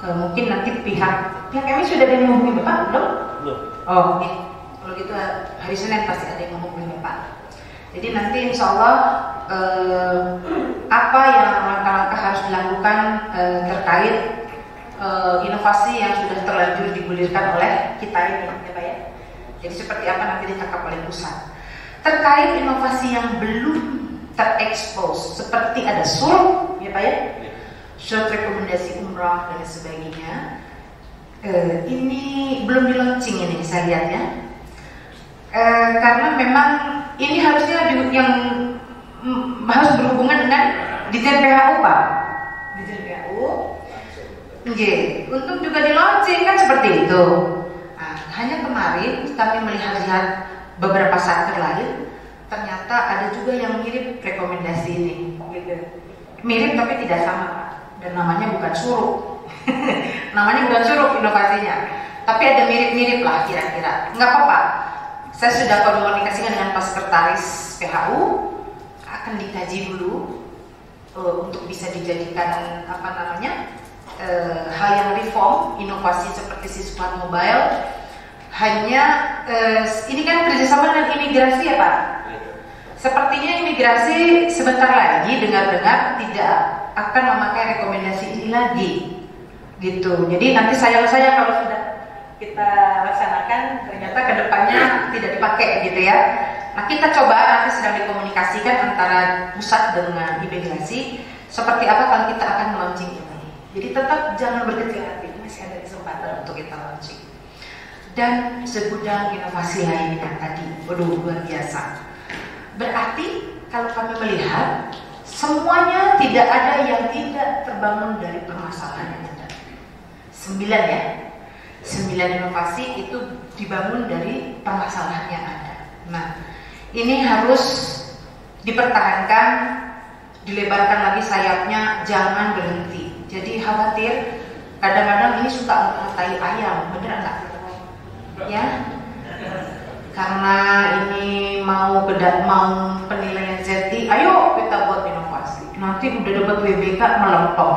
S1: Mungkin nanti pihak EMIS sudah ada yang menghubungi Bapak belum? Belum. Oh, oke. Kalau gitu hari Senin pasti ada yang menghubungi Bapak. Jadi nanti insya Allah apa yang langkah-langkah harus dilakukan terkait inovasi yang sudah terlanjur digulirkan oleh kita ini, ya Pak ya. Jadi seperti apa nanti ditangkap oleh pusat. Terkait inovasi yang belum terekspos, seperti ada surat, ya Pak ya, surat rekomendasi umrah dan sebagainya. Ini belum di launching ini saya lihat ya. Karena memang ini harusnya yang harus berhubungan dengan Dirjen PHU Pak. Dirjen PHU Nggih, untuk juga di launching kan seperti itu. Nah, hanya kemarin kami melihat beberapa satker lain, ternyata ada juga yang mirip rekomendasi ini, gitu. Mirip tapi tidak sama, Pak. Dan namanya bukan Suruk. Namanya bukan Suruk inovasinya, tapi ada mirip-mirip lah kira-kira. Nggak apa-apa. Saya sudah komunikasikan dengan Pak Sekretaris PHU, akan dikaji dulu untuk bisa dijadikan hal yang reform, inovasi seperti Siswat Mobile. Hanya ini kan kerjasama dengan imigrasi ya Pak. Sepertinya imigrasi sebentar lagi dengar-dengar tidak akan memakai rekomendasi ini lagi, gitu. Jadi nanti sayang saya kalau sudah kita laksanakan ternyata kedepannya tidak dipakai, gitu ya. Nah kita coba nanti sedang dikomunikasikan antara pusat dengan imigrasi seperti apa kalau kita akan launching ini. Jadi tetap jangan berkecil hati, masih ada kesempatan untuk kita launching. Dan segudang inovasi lainnya tadi, waduh luar biasa. Berarti kalau kami melihat semuanya tidak ada yang tidak terbangun dari permasalahan yang ada. 9 ya, 9 inovasi itu dibangun dari permasalahan yang ada. Nah, ini harus dipertahankan, dilebarkan lagi sayapnya, jangan berhenti. Jadi khawatir, kadang-kadang ini suka mengatai ayam, bener nggak? Ya, karena ini mau penilaian ZTI, ayo kita buat inovasi. Nanti udah dapat WBK melempem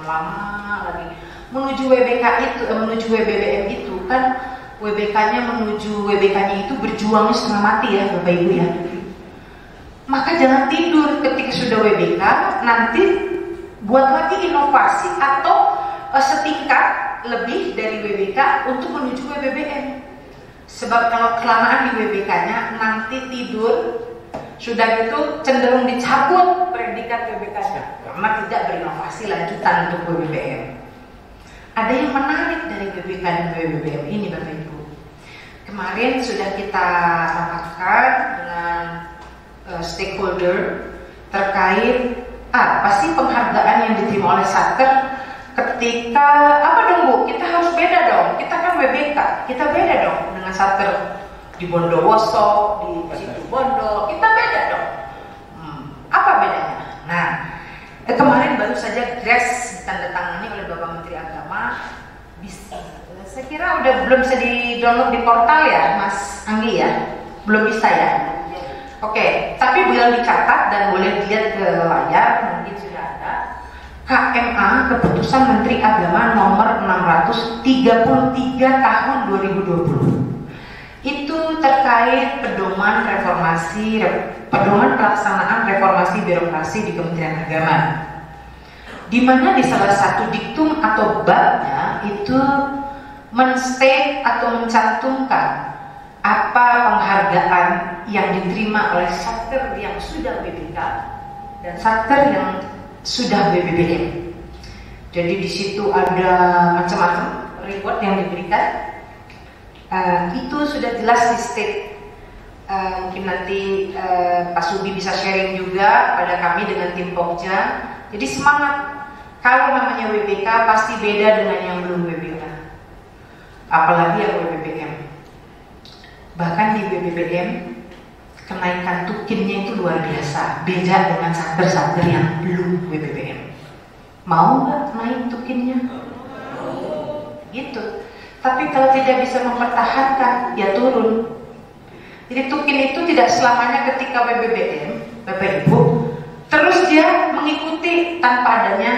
S1: lama lagi. Menuju WBK itu, menuju WBBM itu kan menuju WBK-nya itu berjuangnya setengah mati ya Bapak Ibu ya. Maka jangan tidur ketika sudah WBK, nanti buat lagi inovasi atau setingkat lebih dari WBK untuk menuju WBBM. Sebab kalau kelamaan di WBK-nya nanti tidur, sudah gitu cenderung dicabut predikat WBK-nya karena tidak berinovasi lanjutan untuk WBBM. Ada yang menarik dari WBK dan WBBM ini Bapak Ibu. Kemarin sudah kita rapatkan dengan stakeholder terkait apa sih penghargaan yang diterima oleh Satker ketika kita harus beda dong, kita kan WBK, kita beda dong dengan Satker di Bondowoso, di Situbondo, kita beda dong. Apa bedanya? Nah, kemarin baru saja GRES ditandatangani oleh Bapak Menteri Agama. Saya kira belum bisa di-download di portal ya, Mas Anggi ya, belum bisa ya. Oke, tapi boleh dicatat dan boleh dilihat ke layar, mungkin sudah ada. KMA Keputusan Menteri Agama nomor 633 tahun 2020. Itu terkait pedoman pelaksanaan reformasi birokrasi di Kementerian Agama. Di mana di salah satu diktum atau babnya itu menstate atau mencantumkan apa penghargaan yang diterima oleh Satker yang sudah WBK dan Satker yang sudah WBBM. Jadi di situ ada macam-macam reward yang diberikan. Itu sudah jelas di state. Mungkin nanti Pak Subi bisa sharing juga pada kami dengan tim Pokja. Jadi semangat. Kalau namanya WBK pasti beda dengan yang belum WBK. Apalagi yang WBBM. Bahkan di WBBM kenaikan tukinnya itu luar biasa, beda dengan satker-satker yang belum WBBM. Mau nggak naik tukinnya? Gitu. Tapi kalau tidak bisa mempertahankan, ya turun. Jadi tukin itu tidak selamanya ketika WBBM, Bapak Ibu, terus dia mengikuti tanpa adanya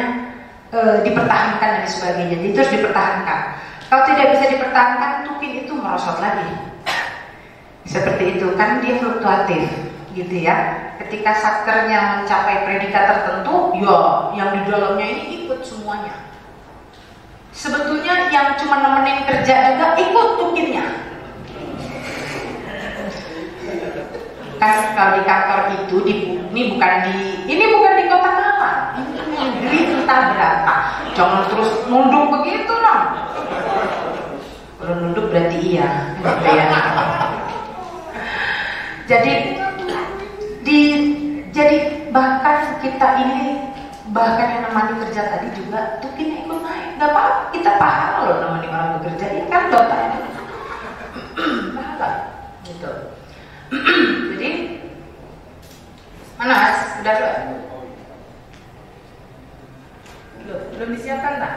S1: dipertahankan dan sebagainya. Jadi terus dipertahankan. Kalau tidak bisa dipertahankan, tukin itu merosot lagi. Seperti itu kan dia fluktuatif, gitu ya. Ketika satkernya mencapai predikat tertentu, ya yang di dalamnya ini ikut semuanya. Sebetulnya yang cuma nemenin kerja juga ikut tukinnya. Kan kalau di kantor itu ini bukan di Kota Malang, ini negeri entah berapa. Jangan terus nunduk begitu dong. Kalau nunduk berarti iya. Jadi bahkan kita ini bahkan yang nemani kerja tadi juga tukinnya ikut naik. Gak apa-apa, kita pahala loh nemani orang bekerja, ya kan Bapak? Pahala gitu. Jadi mana Mas? Udah belum disiapkan tak?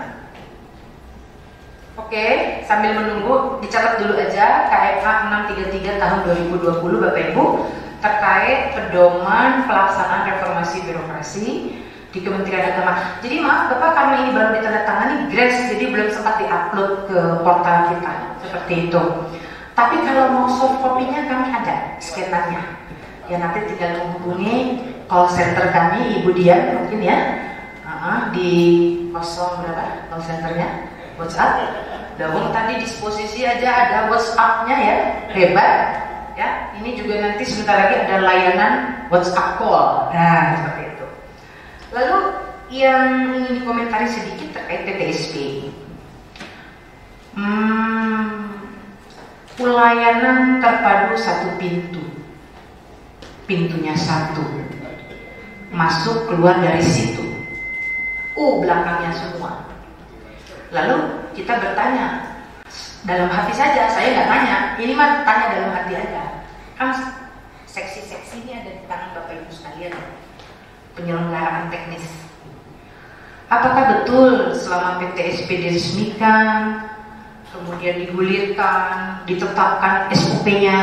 S1: Oke, sambil menunggu dicatat dulu aja KFA 633 tahun 2020 Bapak Ibu terkait pedoman pelaksanaan reformasi birokrasi di Kementerian Agama. Jadi maaf Bapak, karena ini baru ditandatangani grace, jadi belum sempat diupload ke portal kita seperti itu. Tapi kalau mau soft copy-nya kami ada scannernya. Ya nanti tinggal menghubungi call center kami, Ibu Dian mungkin ya. Di 0 berapa call centernya? WhatsApp. Dawang tadi disposisi aja ada WhatsApp-nya ya, hebat. Ya, ini juga nanti sebentar lagi ada layanan WhatsApp call. Nah, seperti itu. Lalu yang ingin dikomentari sedikit terkait PTSP. Pelayanan terpadu satu pintu. Pintunya satu. Masuk keluar dari situ. Belakangnya semua. Lalu kita bertanya dalam hati saja, saya nggak tanya, ini mah tanya dalam hati aja. Kan seksi-seksi ini ada di tangan Bapak Ibu sekalian, penyelenggaraan teknis. Apakah betul selama PTSP diresmikan, kemudian digulirkan, ditetapkan SOP-nya,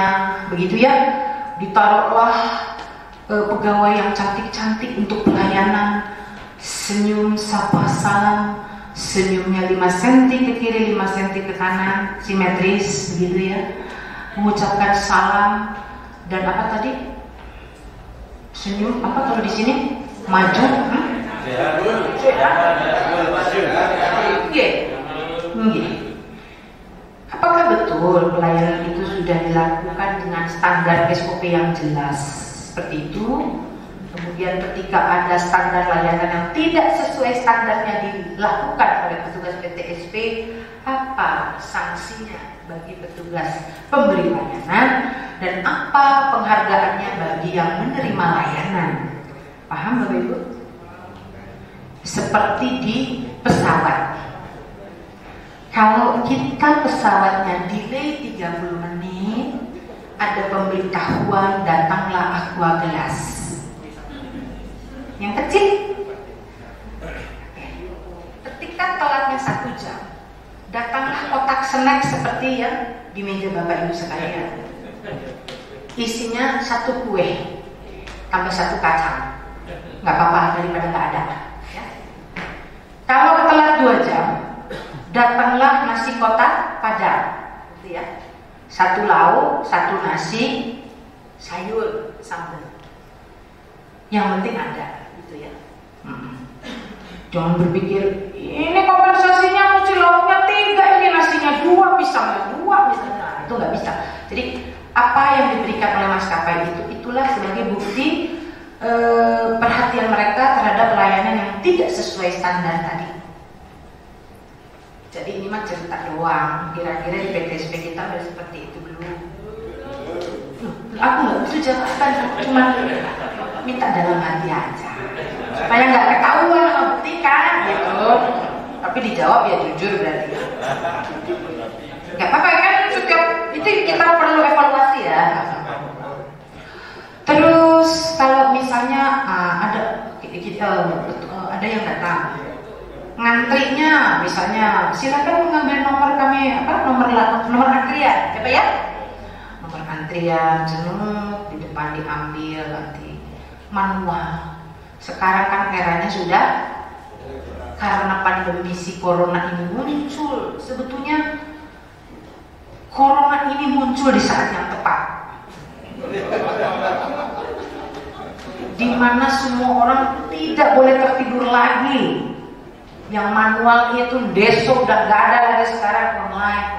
S1: begitu ya, ditaruhlah pegawai yang cantik-cantik untuk pelayanan, senyum, sapa, salam, senyumnya 5 cm ke kiri, 5 cm ke kanan, simetris begitu ya, mengucapkan salam. Dan apa tadi? Senyum apa kalau di sini? Maju. Apakah betul pelayanan itu sudah dilakukan dengan standar SOP yang jelas seperti itu? Kemudian ketika ada standar layanan yang tidak sesuai standarnya dilakukan oleh petugas PTSP, apa sanksinya bagi petugas pemberi layanan dan apa penghargaannya bagi yang menerima layanan? Paham Bapak Ibu? Seperti di pesawat. Kalau kita pesawatnya delay 30 menit, ada pemberitahuan datanglah aqua gelas yang kecil. Ketika telatnya 1 jam, datanglah kotak snack seperti yang di meja Bapak Ibu sekalian. Isinya 1 kue tambah 1 kacang. Nggak apa-apa daripada nggak ada. Ya. Kalau telat 2 jam, datanglah nasi kotak padang, gitu ya. 1 lauk, 1 nasi, sayur, sambal. Yang penting ada. Ya. Jangan berpikir ini kompensasinya mesti lauknya 3, ini nasinya 2, pisangnya 2 misalnya. Itu nggak bisa. Jadi apa yang diberikan oleh maskapai itulah sebagai bukti perhatian mereka terhadap layanan yang tidak sesuai standar tadi. Jadi ini mah cerita doang. Kira-kira di PTSP kita udah seperti itu belum? Aku nggak bisa jawabkan, cuma minta dalam hati aja supaya nggak ketahuan membuktikan gitu. Tapi dijawab ya jujur berarti. Nggak apa-apa kan, setiap itu kita perlu evaluasi ya. Terus kalau misalnya ada yang datang, ngantrinya misalnya silakan mengambil nomor kami nomor antrian, apa ya? Nomor antrian jenuh di depan diambil nanti manual. Sekarang kan eranya sudah karena pandemi si corona ini muncul. Sebetulnya corona ini muncul di saat yang tepat, di mana semua orang tidak boleh tertidur lagi. Yang manual itu besok udah nggak ada lagi, sekarang online.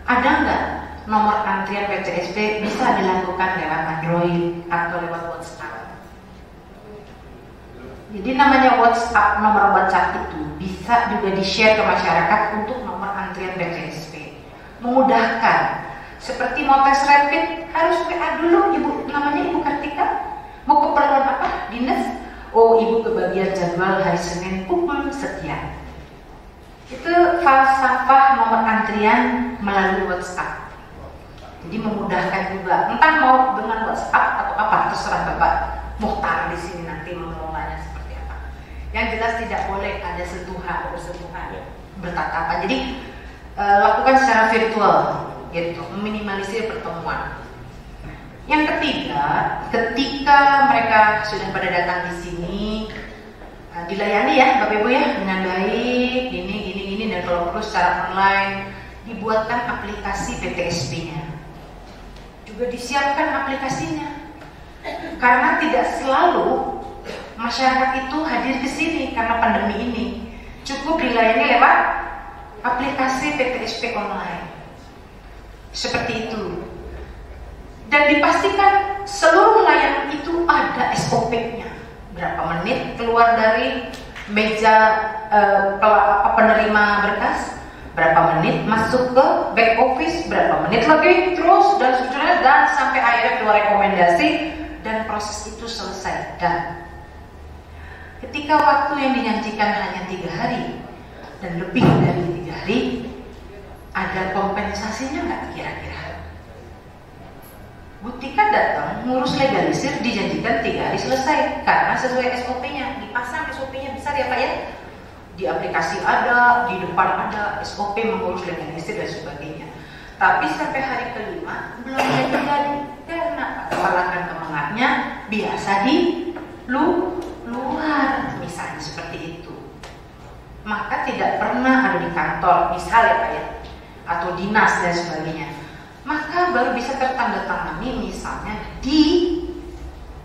S1: Ada nggak nomor antrian PTSP bisa dilakukan lewat Android atau lewat WhatsApp? Jadi namanya WhatsApp, nomor WhatsApp itu bisa juga di-share ke masyarakat untuk nomor antrian PTSP. Memudahkan. Seperti mau tes rapid harus WA dulu namanya Ibu Kartika. Mau keperluan apa? Dinas? Oh, ibu kebagian jadwal hari Senin pukul sekian. Itu falsafah nomor antrian melalui WhatsApp. Jadi memudahkan juga. Entah mau dengan WhatsApp atau apa, terserah Bapak Muhtar di sini nanti mengelolanya seperti apa. Yang jelas tidak boleh ada bersentuhan, bertatapan. Jadi lakukan secara virtual, gitu, meminimalisir pertemuan. Yang ketiga, ketika mereka sudah pada datang di sini, dilayani ya Bapak Ibu ya dengan baik, gini, dan kalau perlu secara online dibuatkan aplikasi PTSP-nya. Juga disiapkan aplikasinya, karena tidak selalu masyarakat itu hadir ke sini karena pandemi ini. Cukup dilayani lewat aplikasi PTSP online. Seperti itu. Dan dipastikan seluruh layanan itu ada SOP-nya. Berapa menit keluar dari meja penerima berkas, berapa menit masuk ke back office, berapa menit lagi terus dan seterusnya, dan sampai akhirnya keluar rekomendasi dan proses itu selesai. Dan ketika waktu yang dijanjikan hanya 3 hari dan lebih dari 3 hari, ada kompensasinya nggak kira-kira? Butika datang ngurus legalisir, dijanjikan 3 hari selesai karena sesuai SOP-nya, dipasang SOP-nya besar ya Pak ya. Di aplikasi ada, di depan ada SOP mengurus legalisir dan sebagainya. Tapi sampai hari kelima belum jadi karena kepalakan kemengatnya biasa di luar, misalnya seperti itu. Maka tidak pernah ada di kantor, misalnya Pak ya, atau dinas dan sebagainya. Maka baru bisa tertandatangani misalnya di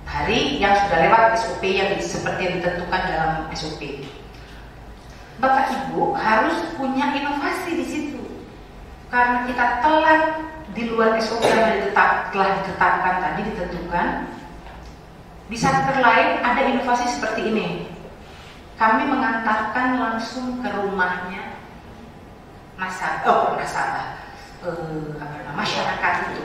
S1: hari yang sudah lewat SOP yang seperti yang ditentukan dalam SOP. Bapak Ibu harus punya inovasi di situ. Karena kita telat di luar SOP yang telah ditetapkan tadi, ditentukan. Di sektor lain ada inovasi seperti ini. Kami mengantarkan langsung ke rumahnya masyarakat itu.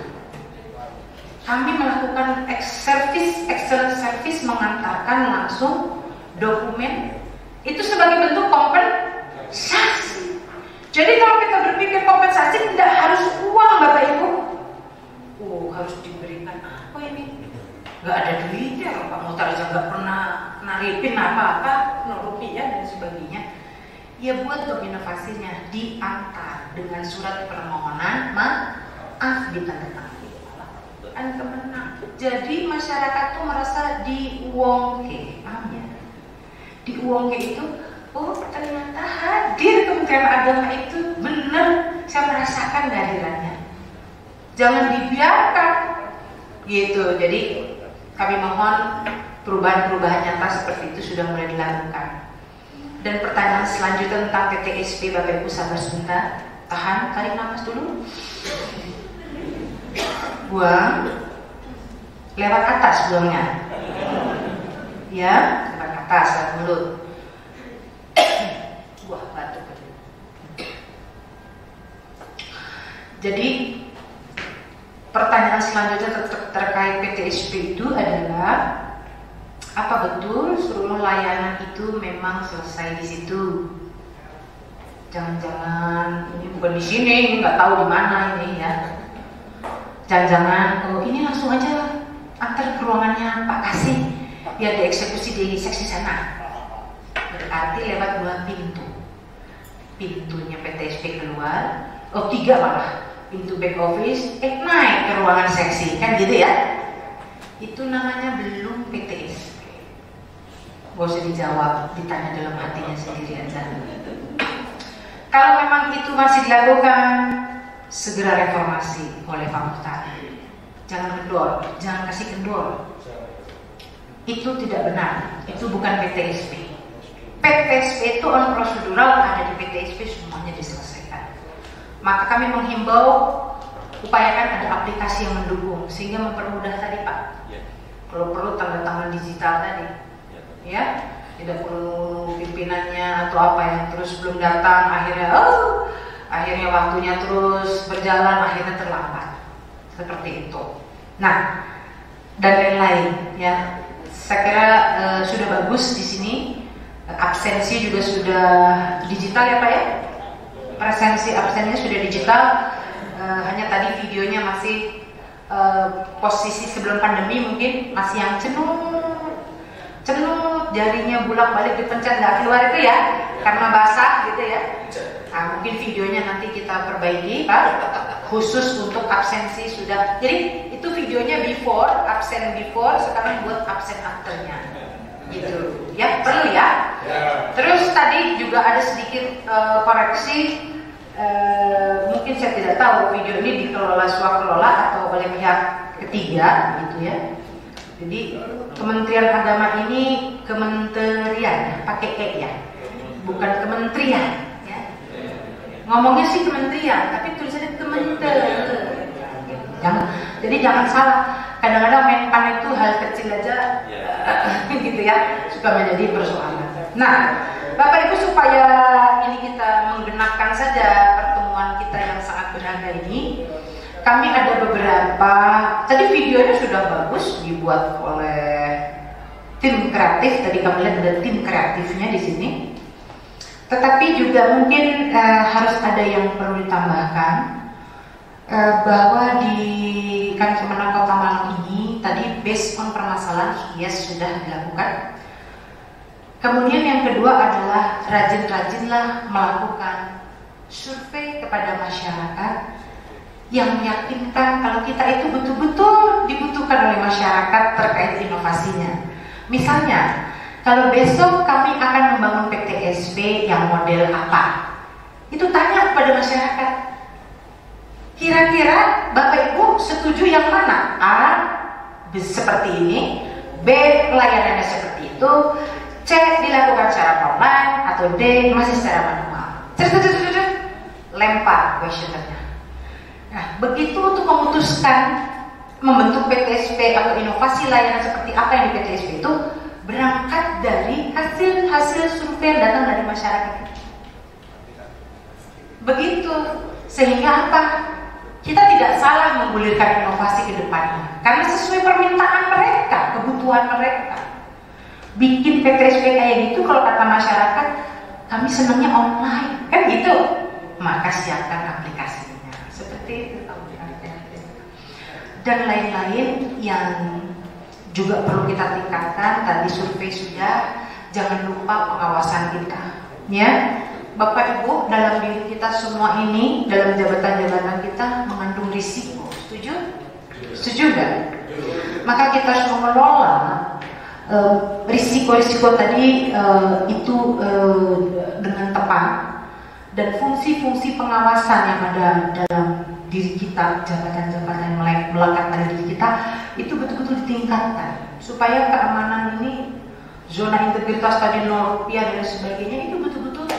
S1: Kami melakukan excellent service mengantarkan langsung dokumen itu sebagai bentuk kompensasi. Jadi kalau kita berpikir kompensasi tidak harus uang Bapak Ibu. Harus diberikan apa ini? Gak ada duitnya, Pak Muhtar aja gak pernah naripin apa-apa, rupiah dan sebagainya. Ya buat inovasinya diantar dengan surat permohonan maaf ditandatangani dan kemenang. Jadi masyarakat tuh merasa diuongke, paham ya? Diuongke itu, ternyata hadir Kementerian Agama itu benar, saya merasakan kehadirannya. Jangan dibiarkan, gitu. Jadi kami mohon perubahan-perubahan nyata seperti itu sudah mulai dilakukan. Dan pertanyaan selanjutnya tentang PTSP, Bapak Ibu sabar sebentar, tahan, tarik nafas dulu, buang, lewat atas buangnya, ya, lewat atas, lewat mulut, buah batuk. Jadi pertanyaan selanjutnya terkait PTSP itu adalah apa betul seluruh layanan itu memang selesai di situ? Jangan-jangan ini bukan di sini, ini nggak tahu di mana ini ya. Jangan-jangan ini langsung aja antar ke ruangannya Pak Kasih, biar dieksekusi di seksi sana. Berarti lewat 2 pintu. Pintunya PTSP keluar, 3 malah. Pintu back office, naik ke ruangan seksi, kan gitu ya? Itu namanya belum PTSP. Gak usah dijawab, ditanya dalam hatinya sendiri aja. Kalau memang itu masih dilakukan, segera reformasi oleh Pak Muhtar. Jangan kendor, jangan kasih kendor. Itu tidak benar, itu bukan PTSP. PTSP itu on prosedural, ada di PTSP semuanya diselesaikan. Maka kami menghimbau upayakan ada aplikasi yang mendukung sehingga mempermudah tadi Pak. Kalau perlu tanda tangan digital tadi. Ya, tidak perlu pimpinannya atau apa yang terus belum datang, akhirnya waktunya terus berjalan, akhirnya terlambat seperti itu. Nah, dan lain-lain ya. Saya kira sudah bagus di sini. Absensi juga sudah digital ya Pak ya. Presensi absennya sudah digital. Hanya tadi videonya masih posisi sebelum pandemi mungkin masih yang cenut, jarinya bolak-balik dipencet nggak keluar itu ya, karena basah gitu ya. Nah, mungkin videonya nanti kita perbaiki Pak, khusus untuk absensi sudah. Jadi itu videonya before, absen before, sekarang buat absen afternya gitu ya, perlu ya. Terus tadi juga ada sedikit koreksi. Mungkin saya tidak tahu video ini dikelola swakelola atau oleh pihak ketiga gitu ya. Jadi Kementerian Agama ini kementerian, pakai E ya, bukan kementerian ya. Ngomongnya sih kementerian, tapi tulisannya jadi jangan salah. Kadang-kadang menpan itu hal kecil aja gitu ya, suka menjadi persoalan. Nah, Bapak Ibu, supaya ini kita menggenapkan saja pertemuan kita yang sangat berharga ini, kami ada beberapa, tadi videonya sudah bagus dibuat oleh tim kreatif, tadi kami lihat ada tim kreatifnya di sini. Tetapi juga mungkin harus ada yang perlu ditambahkan, bahwa di Kemenang Kota Malang ini tadi based on permasalahan yes sudah dilakukan. Kemudian yang kedua adalah rajin-rajinlah melakukan survei kepada masyarakat yang meyakinkan kalau kita itu betul-betul dibutuhkan oleh masyarakat terkait inovasinya. Misalnya, kalau besok kami akan membangun PTSP yang model apa, itu tanya kepada masyarakat. Kira-kira Bapak Ibu setuju yang mana? A, seperti ini, B, pelayanannya seperti itu, C, dilakukan secara online, atau D, masih secara manual. Lempar questionnaire-nya. Nah, begitu untuk memutuskan membentuk PTSP atau inovasi layanan seperti apa yang di PTSP itu berangkat dari hasil survei yang datang dari masyarakat. Begitu, sehingga apa? Kita tidak salah menggulirkan inovasi ke depannya, karena sesuai permintaan mereka, kebutuhan mereka. Bikin PTSP kayak gitu, kalau kata masyarakat, kami senangnya online, kan gitu. Maka siapkan aplikasinya, seperti itu. Dan lain-lain yang juga perlu kita tingkatkan. Tadi survei sudah, jangan lupa pengawasan kita, ya. Bapak Ibu, dalam diri kita semua ini, dalam jabatan-jabatan kita mengandung risiko. Setuju? Setuju nggak? Maka kita harus mengelola risiko-risiko tadi itu dengan tepat, dan fungsi-fungsi pengawasan yang ada dalam diri kita, jabatan-jabatan yang melekat pada diri kita itu betul-betul ditingkatkan supaya keamanan ini, zona integritas tadi 0 rupiah dan sebagainya itu betul-betul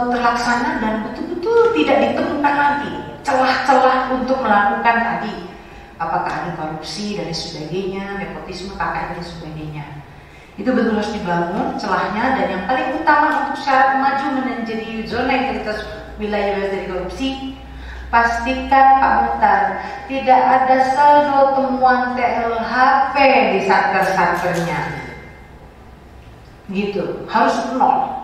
S1: terlaksana dan betul-betul tidak ditemukan lagi celah-celah untuk melakukan tadi, apakah ada korupsi dan sebagainya, nepotisme, KKN dan sebagainya. Itu betul harus dibangun celahnya. Dan yang paling utama untuk syarat maju menjadi zona integritas wilayah bebas dari korupsi, pastikan Pak Muhtar tidak ada saldo temuan TLHP di satker-satkernya. Gitu, harus 0.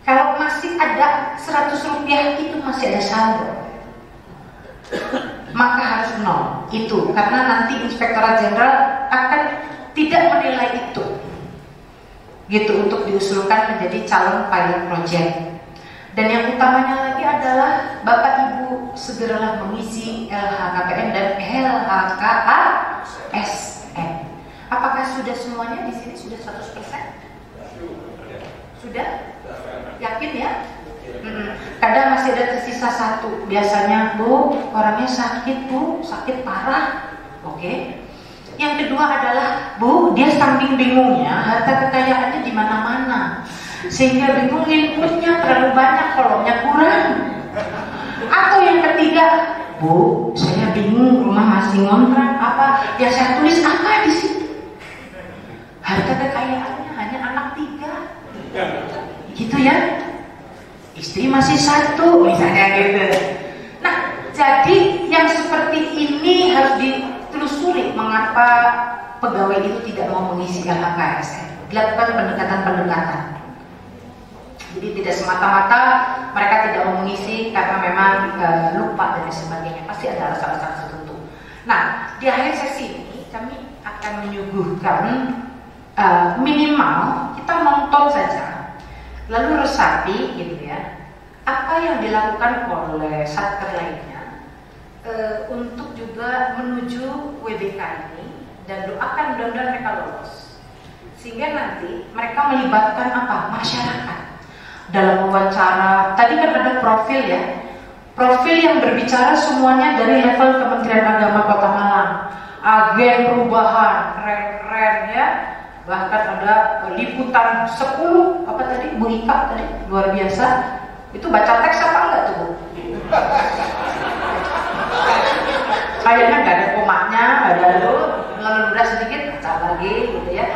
S1: Kalau masih ada 100 rupiah itu masih ada saldo, maka harus 0 itu, karena nanti Inspektorat Jenderal akan tidak menilai itu gitu untuk diusulkan menjadi calon pilot project. Dan yang utamanya lagi adalah Bapak Ibu segeralah mengisi LHKPN dan LHKASN. Apakah sudah semuanya di sini sudah 100%? Sudah? Yakin ya? Kadang masih ada tersisa 1. Biasanya, Bu, orangnya sakit, Bu, sakit parah. Oke. Yang kedua adalah, Bu, dia saking bingungnya harta kekayaannya di mana-mana, sehingga bingung inputnya terlalu banyak, kolomnya kurang. Atau yang ketiga, Bu, saya bingung, rumah masih ngontrak, apa? Ya saya tulis apa di situ? Harta kekayaannya hanya anak 3. Gitu ya, istri masih 1 misalnya gitu. Nah, jadi yang seperti ini harus ditelusuri mengapa pegawai itu tidak mau mengisi LHKSN. Dilakukan pendekatan-pendekatan. Jadi tidak semata-mata mereka tidak mau mengisi karena memang lupa dan sebagainya. Pasti ada alasan-alasan tertentu. Nah, di akhir sesi ini kami akan menyuguhkan minimal kita nonton saja, lalu resapi gitu ya, apa yang dilakukan oleh satker lainnya untuk juga menuju WBK ini, dan doakan mudah-mudahan mereka lolos, sehingga nanti mereka melibatkan apa? Masyarakat dalam wawancara. Tadi kan ada profil ya, profil yang berbicara semuanya dari level Kementerian Agama Kota Malang, agen perubahan, keren-keren ya. Bahkan ada liputan 10 apa tadi, Bu Ika tadi, luar biasa. Itu baca teks apa enggak tuh, Bu? Kayaknya nggak ada komanya, nggak ada lalu sedikit baca lagi gitu ya.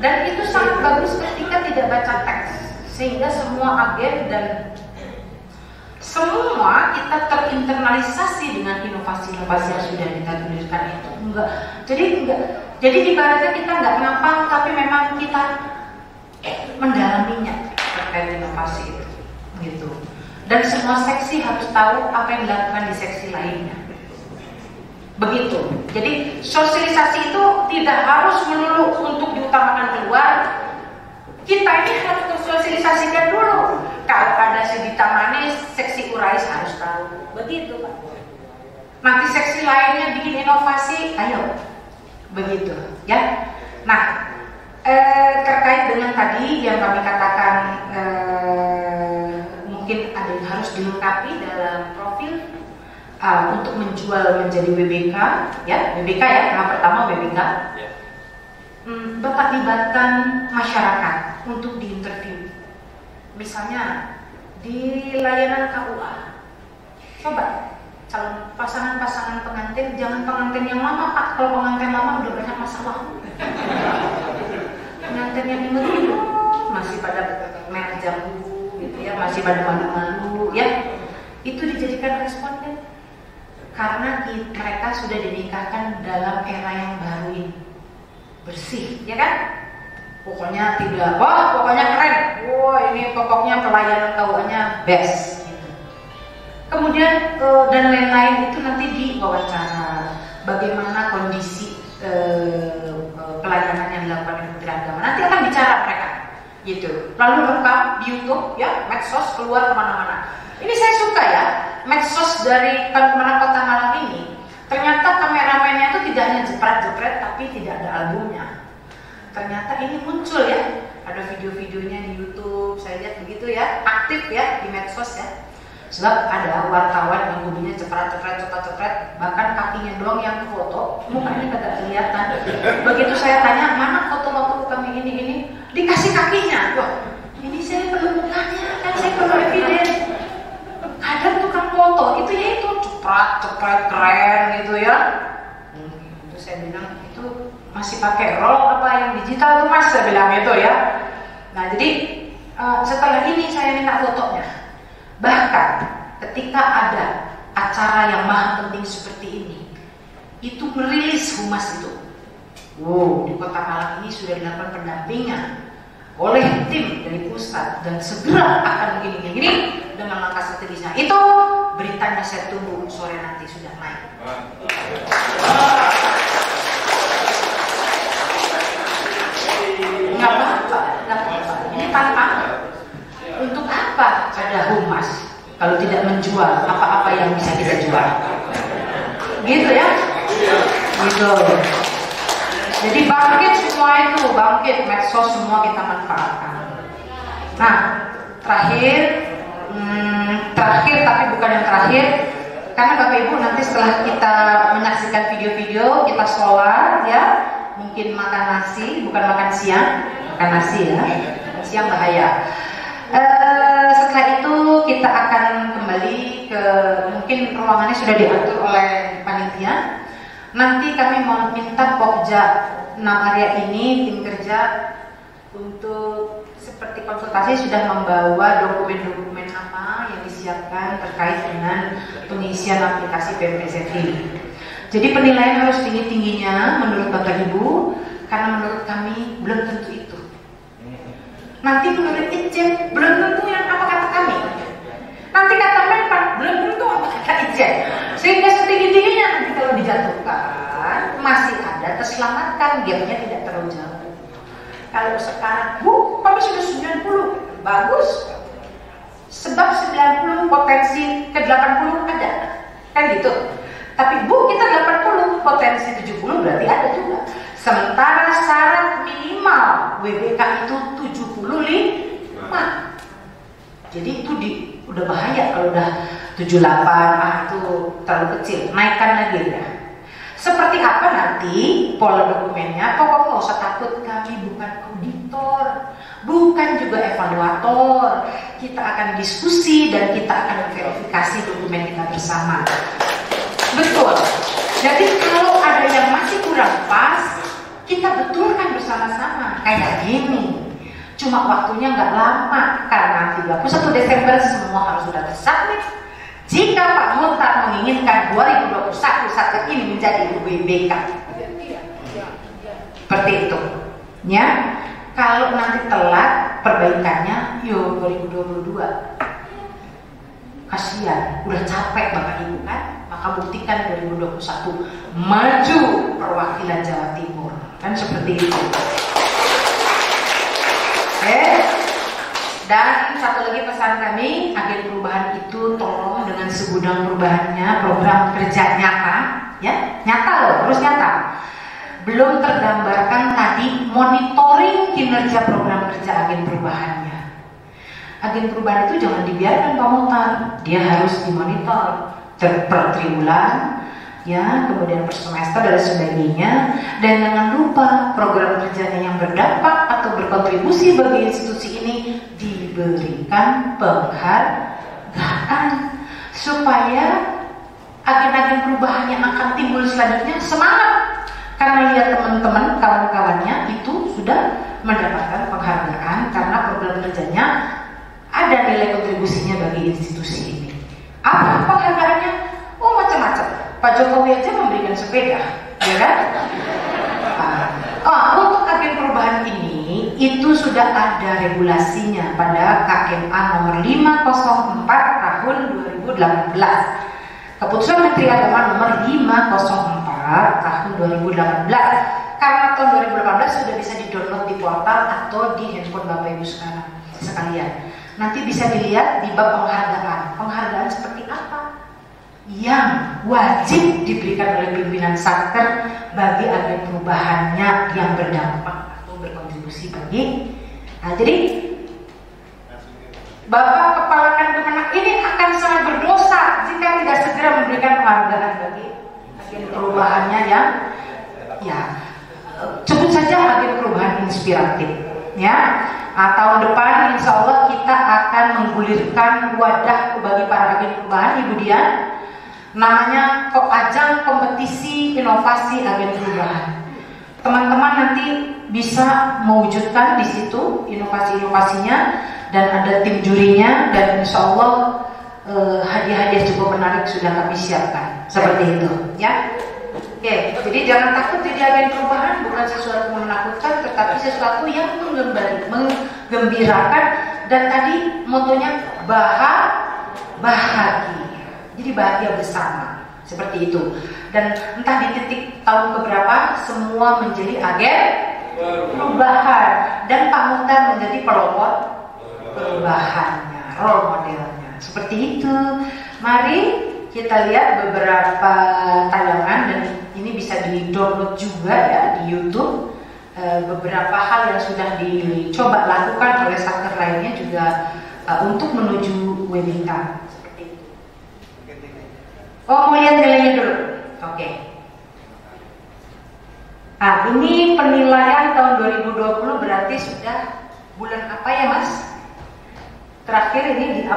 S1: Dan itu sangat bagus ketika tidak baca teks, sehingga semua agen dan semua kita terinternalisasi dengan inovasi-inovasi yang sudah kita tunjukkan itu. Jadi ibaratnya kita nggak ngapa, tapi memang kita mendalaminya terkait inovasi itu, gitu. Dan semua seksi harus tahu apa yang dilakukan di seksi lainnya. Begitu. Jadi sosialisasi itu tidak harus melulu untuk diutamakan keluar. Kita ini harus tersosialisasikan dulu. Kalau ada Sidita Manis, seksi Urais harus tahu. Begitu, Pak. Nanti seksi lainnya bikin inovasi, ayo. Begitu, ya. Nah, terkait dengan tadi yang kami katakan, mungkin ada yang harus dilengkapi dalam profil untuk menjual menjadi WBK, ya. WBK ya, yang pertama WBK. Bapak libatkan masyarakat untuk diinterview. Misalnya di layanan KUA, coba calon pasangan-pasangan pengantin, jangan pengantin yang lama, Pak. Kalau pengantin lama udah banyak masalah. Pengantin yang imut masih pada merah jambu gitu ya, masih pada malu-malu ya. Itu dijadikan responden karena mereka sudah dinikahkan dalam era yang baru ini. Bersih, ya kan? Pokoknya tidak, wah pokoknya keren, wah ini pokoknya pelayanan KUA-nya best gitu. Kemudian dan lain-lain itu nanti diwawancara bagaimana kondisi pelayanan yang dilakukan oleh Kementerian Agama. Nanti akan bicara mereka gitu. Lalu rekam di YouTube ya, medsos keluar kemana-mana. Ini saya suka ya, medsos dari Pademangan Kota Malang ini. Ternyata kameramennya itu tidak hanya jepret-jepret, tapi tidak ada albumnya. Ternyata ini muncul ya, ada video-videonya di YouTube. Saya lihat begitu ya, aktif ya di medsos ya. Sebab ada wartawan yang hobinya cepret-cepret, bahkan kakinya doang yang foto, mukanya kagak kelihatan. Begitu saya tanya, mana foto waktu kami ini, dikasih kakinya. Wah, ini saya perlu mukanya, kan saya perlu evidence. Kadang tukang foto itu ya itu cepret keren gitu ya. Itu saya bilang itu masih pakai roll apa yang digital tuh Mas, saya bilang itu ya. Nah jadi setelah ini saya minta fotonya. Bahkan ketika ada acara yang maha penting seperti ini, itu merilis humas itu. Wow, di Kota Malang ini sudah dilakukan pendampingan oleh tim dari pusat dan segera akan begini dengan langkah strategisnya. Itu beritanya saya tunggu sore nanti sudah naik. Nggak apa-apa. Ini tantangan. Untuk apa ada humas kalau tidak menjual apa-apa yang bisa kita jual? Gitu ya? Gitu. Jadi bangkit semua itu, bangkit medsos semua kita manfaatkan. Nah, terakhir tapi bukan yang terakhir, karena Bapak Ibu nanti setelah kita menyaksikan video-video, kita sholat ya, mungkin makan nasi, bukan makan siang, makan nasi ya, siang bahaya. Setelah itu kita akan kembali ke, mungkin ruangannya sudah diatur oleh panitia. Nanti kami mau minta Pokja 6 area ini tim kerja untuk seperti konsultasi sudah membawa dokumen-dokumen apa yang disiapkan terkait dengan pengisian aplikasi PMPZI. Jadi penilaian harus tinggi-tingginya menurut Bapak Ibu, karena menurut kami belum tentu itu. Nanti menurut Ijen belum tentu yang apa kata kami. Nanti kata Menpan belum tentu apa kata Ijen. Sehingga setinggi-tingginya nanti kalau dijatuhkan masih ada terselamatkan, gapnya tidak terlalu jauh. Kalau sekarang, Bu, kami sudah 90, bagus. Sebab 90 potensi ke 80 ada, kan gitu. Tapi Bu, kita 80, potensi 70 berarti ada juga. Sementara syarat minimal WBK itu 75. Jadi itu udah bahaya kalau udah 78, itu terlalu kecil. Naikkan lagi ya. Seperti apa nanti pola dokumennya? Pokoknya nggak usah takut, kami bukan auditor, bukan juga evaluator. Kita akan diskusi dan kita akan verifikasi dokumen kita bersama. Betul. Jadi kalau ada yang masih kurang pas, kita betulkan bersama-sama. Kayak gini. Cuma waktunya nggak lama karena 31 Desember semua harus sudah tersubmit. Jika Pak Muhtar menginginkan 2021 saat ini menjadi WBK, seperti itu. Ya, kalau nanti telat perbaikannya, yo 2022. Kasihan, udah capek Bapak Ibu kan? Maka buktikan 2021 maju perwakilan Jawa Timur, kan seperti itu. Dan satu lagi pesan kami, agen perubahan itu tolong dengan segudang perubahannya, program kerja nyata, ya nyata loh, harus nyata. Belum tergambarkan tadi monitoring kinerja program kerja agen perubahannya. Agen perubahan itu jangan dibiarkan Pak Muhtar, dia harus dimonitor per triwulan, ya, kemudian per semester dan sebagainya. Dan jangan lupa program kerjanya yang berdampak atau berkontribusi bagi institusi ini diberikan penghargaan supaya agen-agen perubahan yang akan timbul selanjutnya semangat karena lihat teman-teman kawan-kawannya itu sudah mendapatkan penghargaan karena program kerjanya ada nilai kontribusinya bagi institusi ini. Apa penghargaannya? Oh, macam-macam. Pak Jokowi aja memberikan sepeda, ya kan? Untuk agen perubahan ini itu sudah ada regulasinya pada KMA nomor 504 tahun 2018. Keputusan Menteri Agama nomor 504 tahun 2018. Karena tahun 2018 sudah bisa di-download di portal atau di handphone Bapak Ibu sekalian. Nanti bisa dilihat di bab penghargaan. Penghargaan seperti apa yang wajib diberikan oleh pimpinan Satker bagi agen perubahannya yang berdampak atau berkontribusi bagi. Nah, jadi Bapak Kepala Kemenak ini akan sangat berdosa jika tidak segera memberikan penghargaan bagi agen perubahannya yang, ya, sebut saja agen perubahan inspiratif, ya. Tahun depan insya Allah kita akan menggulirkan wadah bagi para agen perubahan, Ibu Dian. Namanya ajang kompetisi inovasi agen perubahan. Teman-teman nanti bisa mewujudkan di situ inovasi-inovasinya dan ada tim jurinya dan insya Allah hadiah-hadiah cukup menarik sudah kami siapkan seperti itu, ya. Oke, jadi jangan takut jadi agen perubahan, bukan sesuatu yang menakutkan, tetapi sesuatu yang menggembirakan. Dan tadi motonya bahagia. Jadi bahagia bersama, seperti itu. Dan entah di titik tahun keberapa semua menjadi agen perubahan dan Pak Muhtar menjadi pelopor perubahannya, role modelnya. Seperti itu. Mari kita lihat beberapa tayangan dan ini bisa di-download juga ya di YouTube. Beberapa hal yang sudah dicoba lakukan oleh Satker lainnya juga untuk menuju WBK. Oh, mau lihat nilainya dulu? Oke. Nah, ini penilaian tahun 2020 berarti sudah bulan apa ya, Mas? Terakhir ini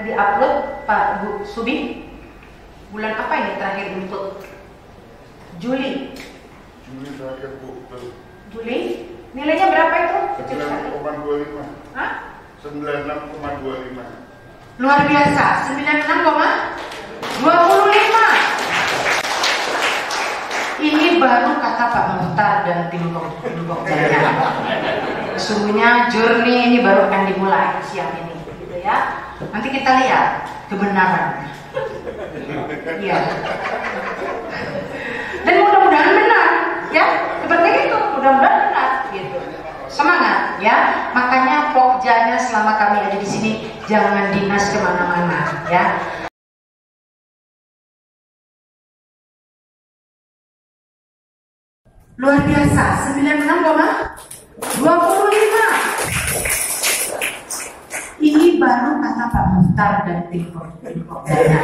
S1: di-upload Pak Bu Subi. Bulan apa ini terakhir input? Juli.
S2: Juli terakhir Bu.
S1: Juli. Nilainya berapa itu?
S2: 96,25.
S1: Hah?
S2: 96,25.
S1: Luar biasa. 96,25. Ini baru kata Pak Muhtar dan tim Pokjanya. Sesungguhnya journey ini baru akan dimulai siang ini, gitu ya. Nanti kita lihat kebenarannya. Iya. Dan mudah-mudahan benar, ya. Seperti itu, mudah-mudahan benar, gitu. Semangat, ya. Makanya Pokjanya selama kami ada di sini jangan dinas kemana-mana, ya. Luar biasa, 96,25. Ini baru kata Pak Muhtar dan tim Pokjanya.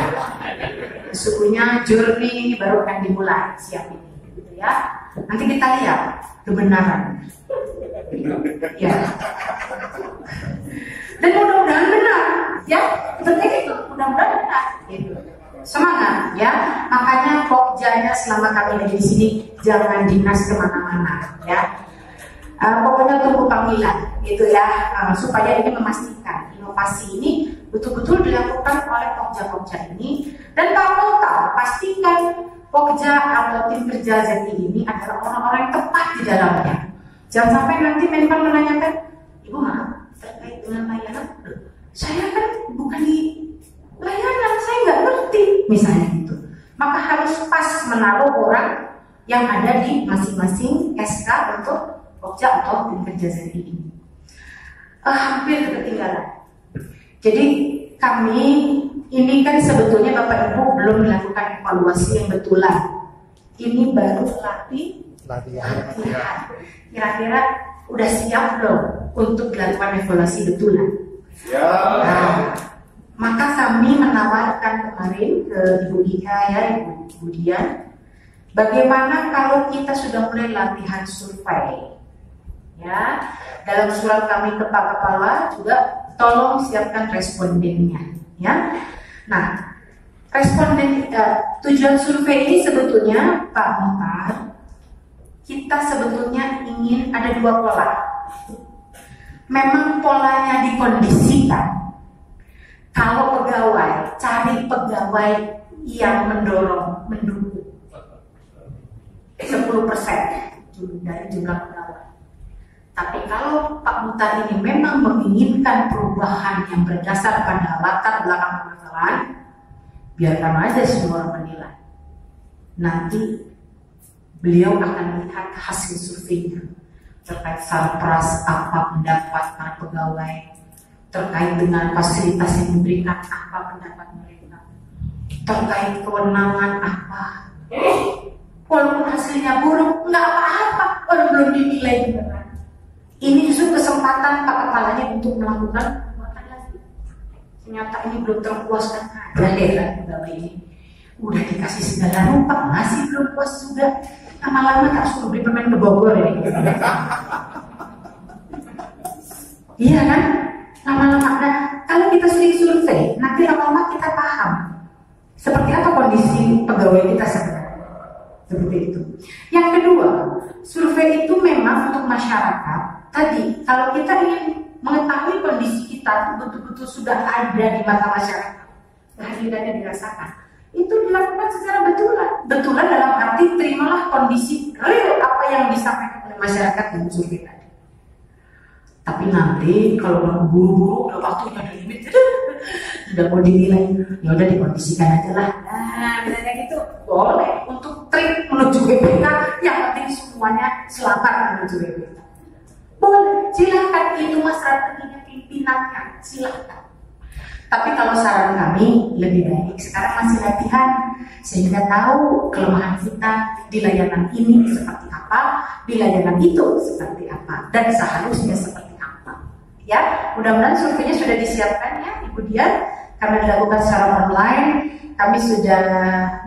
S1: Sesungguhnya journey ini baru akan dimulai siang ini, gitu ya. Nanti kita lihat kebenaran, ya. Dan mudah-mudahan benar, ya. Seperti itu, mudah-mudahan benar, gitu. Semangat, ya. Makanya Pokjanya selama kami ada di sini jangan dinas kemana-mana, ya. Pokoknya tunggu panggilan, gitu ya, supaya ini memastikan inovasi ini betul-betul dilakukan oleh Pokja-Pokja ini. Dan Pak Muhtar pastikan Pokja atau tim kerja ZI ini adalah orang-orang yang tepat di dalamnya. Jangan sampai nanti Menpan menanyakan, Ibu maaf terkait dengan layanan, saya kan bukan di layanan, saya nggak ngerti, misalnya gitu. Maka harus pas menaruh orang yang ada di masing-masing SK untuk Pokja atau tim kerja ZI ini. Hampir ketinggalan. Jadi kami ini kan sebetulnya Bapak Ibu belum melakukan evaluasi yang betulan. Ini baru latihan. Kira-kira udah siap belum untuk dilakukan evaluasi betulan?
S2: Ya.
S1: Nah, maka kami menawarkan kemarin ke Ibu Ika, ya, Ibu Dian, bagaimana kalau kita sudah mulai latihan survei, ya. Dalam surat kami ke Pak Kepala juga tolong siapkan respondennya, ya. Nah, tujuan survei ini sebetulnya Pak Muhtar, kita sebetulnya ingin ada dua pola. Memang polanya dikondisikan. Kalau pegawai, cari pegawai yang mendukung 10% dari jumlah pegawai. Tapi kalau Pak Muhtar ini memang menginginkan perubahan yang berdasar pada latar belakang permasalahan, biarkan aja semua orang menilai. Nanti beliau akan melihat hasil surveinya terkait sarpras, apa pendapat para pegawai, terkait dengan fasilitas yang diberikan, apa pendapat mereka, terkait kewenangan apa. Walaupun hasilnya buruk, nggak apa-apa, orang belum dinilai beneran. Ini justru kesempatan Pak Kepalanya untuk melakukan perubahan lagi. Ternyata ini belum terpuaskan aja heran pegawai ini. Udah dikasih segala rupa, masih belum puas juga. Lama-lama tak suruh beli permen ke Bogor ya. Iya kan? Lama-lama, nah, kalau kita sering survei, nanti lama-lama kita paham seperti apa kondisi pegawai kita sebenarnya. Seperti itu. Yang kedua, survei itu memang untuk masyarakat. Tadi, kalau kita ingin mengetahui kondisi kita betul-betul sudah ada di mata masyarakat, kehadirannya dirasakan, itu dilakukan secara betulan. Betulan dalam arti terimalah kondisi real apa yang disampaikan oleh masyarakat yang survei tadi. Tapi nanti kalau buru-buru udah waktunya ada limit, sudah mau dinilai, ya udah dikondisikan aja lah. Nah, misalnya gitu boleh untuk trik menuju BPK, yang penting semuanya selamat menuju BPK. Boleh, silakan, itu mas strateginya pimpinannya, silakan. Tapi kalau saran kami lebih baik sekarang masih latihan sehingga tahu kelemahan kita di layanan ini seperti apa, di layanan itu seperti apa, dan seharusnya seperti apa. Ya, mudah-mudahan surveinya sudah disiapkan ya, Ibu Dian, karena dilakukan secara online. Kami sudah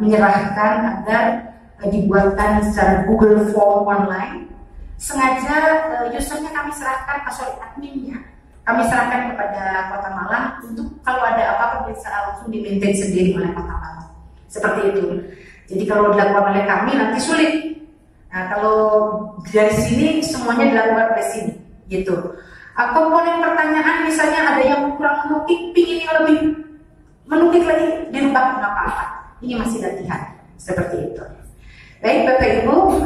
S1: menyerahkan agar dibuatkan secara Google Form online. Sengaja usernya kami serahkan, adminnya kami serahkan kepada Kota Malang untuk kalau ada apa-apa bisa langsung di-maintain sendiri oleh Kota Malang. Seperti itu. Jadi kalau dilakukan oleh kami nanti sulit. Nah, kalau dari sini semuanya dilakukan oleh sini, gitu. Komponen pertanyaan misalnya ada yang kurang menukik, pingin yang lebih menukik lagi, dirubah nggak apa-apa. Ini masih latihan seperti itu. Baik Bapak Ibu,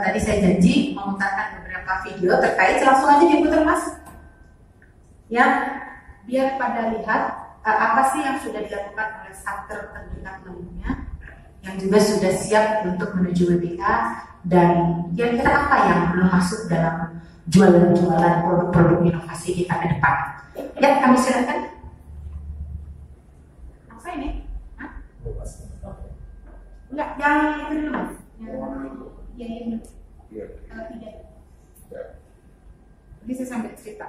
S1: tadi saya janji memutarkan beberapa video terkait, langsung aja diputar Mas. Ya, biar pada lihat apa sih yang sudah dilakukan oleh satker terdekat lainnya, yang juga sudah siap untuk menuju WBK, dan kira-kira apa yang belum masuk dalam jualan-jualan produk-produk inovasi kita ke depan. Ya, kami silakan. Apa ini? Hah? Enggak, yang itu dulu Mas. Yang ini. Kalau tidak. Jadi saya sambil cerita.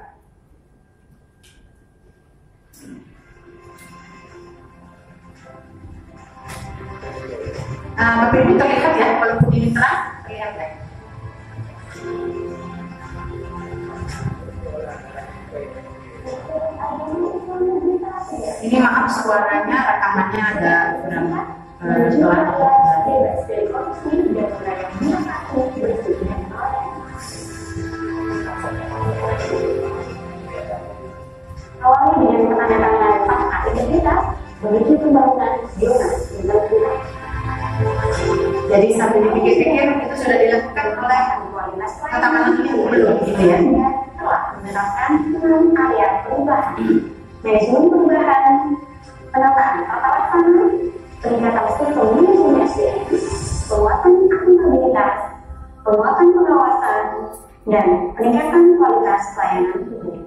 S1: Bapak Ibu terlihat ya, walaupun ini terang, terlihat ya. Ini maaf suaranya, rekamannya ada kurang pelan.
S3: Awalnya dengan penandatanganan fakta identitas menuju pembangunan zona lingkungan.
S1: Jadi sambil dipikir-pikir itu sudah dilakukan oleh
S3: Kualitas
S1: katakanlah belum gitu ya.
S3: telah menerapkan 6 area perubahan, manajemen perubahan, penataan tata laksana, peningkatan sistem manajemen SDM, penguatan akuntabilitas, penguatan pengawasan, dan peningkatan kualitas pelayanan publik.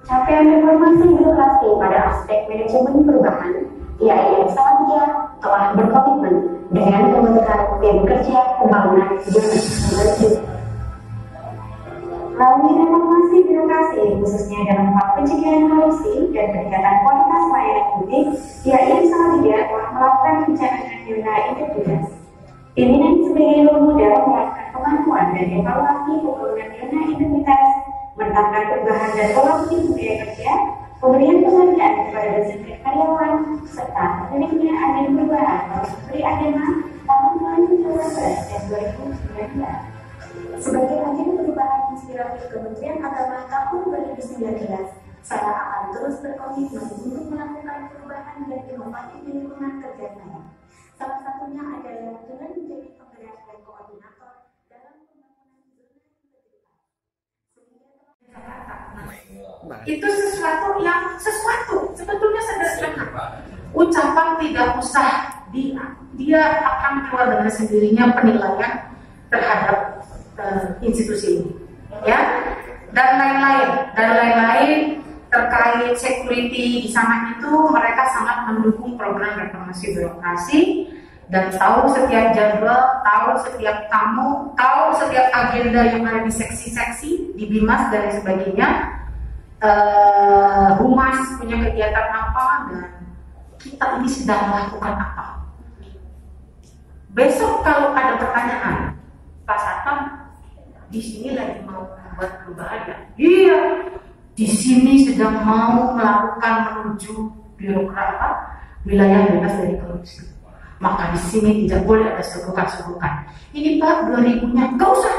S3: Capaian reformasi birokrasi pada aspek manajemen perubahan, IAIN Salatiga telah berkomitmen dengan pembentukan tim kerja pembangunan zona. Melalui reformasi birokrasi, khususnya dalam hal pencegahan korupsi dan peningkatan kualitas pelayanan publik, IAIN Salatiga telah melakukan pencarian zona integritas. Pimpinan sebagai role model melakukan pemantauan dan evaluasi pembangunan zona integritas, menetapkan perubahan dan pola pikir budaya kerja, pemberian penghargaan kepada dosen dan karyawan, serta terpilihnya agen perubahan oleh Menteri Agama tahun 2018 dan 2019. Sebagai agen perubahan inspiratif Kementerian Agama tahun 2019, saya akan terus berkomitmen untuk melakukan perubahan dan inovasi di lingkungan kerja saya. Salah satunya adalah dengan menjadi penggerak dan koordinator dalam pembangunan zona integritas.
S1: Itu sesuatu sebetulnya sederhana. Ucapan tidak usah dia akan keluar dengan sendirinya penilaian terhadap institusi ini, ya, dan lain-lain terkait security di sana. Itu mereka sangat mendukung program reformasi birokrasi dan tahu setiap jadwal, tahu setiap tamu, tahu setiap agenda yang ada di seksi-seksi, di Bimas dan sebagainya. Humas punya kegiatan apa dan kita ini sedang melakukan apa. Besok kalau ada pertanyaan, Pak Satpam di sini lagi mau membuat perubahan ya? Iya, di sini sedang mau melakukan menuju birokrat wilayah bebas dari korupsi. Maka di sini tidak boleh ada sugukan-sugukan. Ini Pak 2000-nya, enggak usah.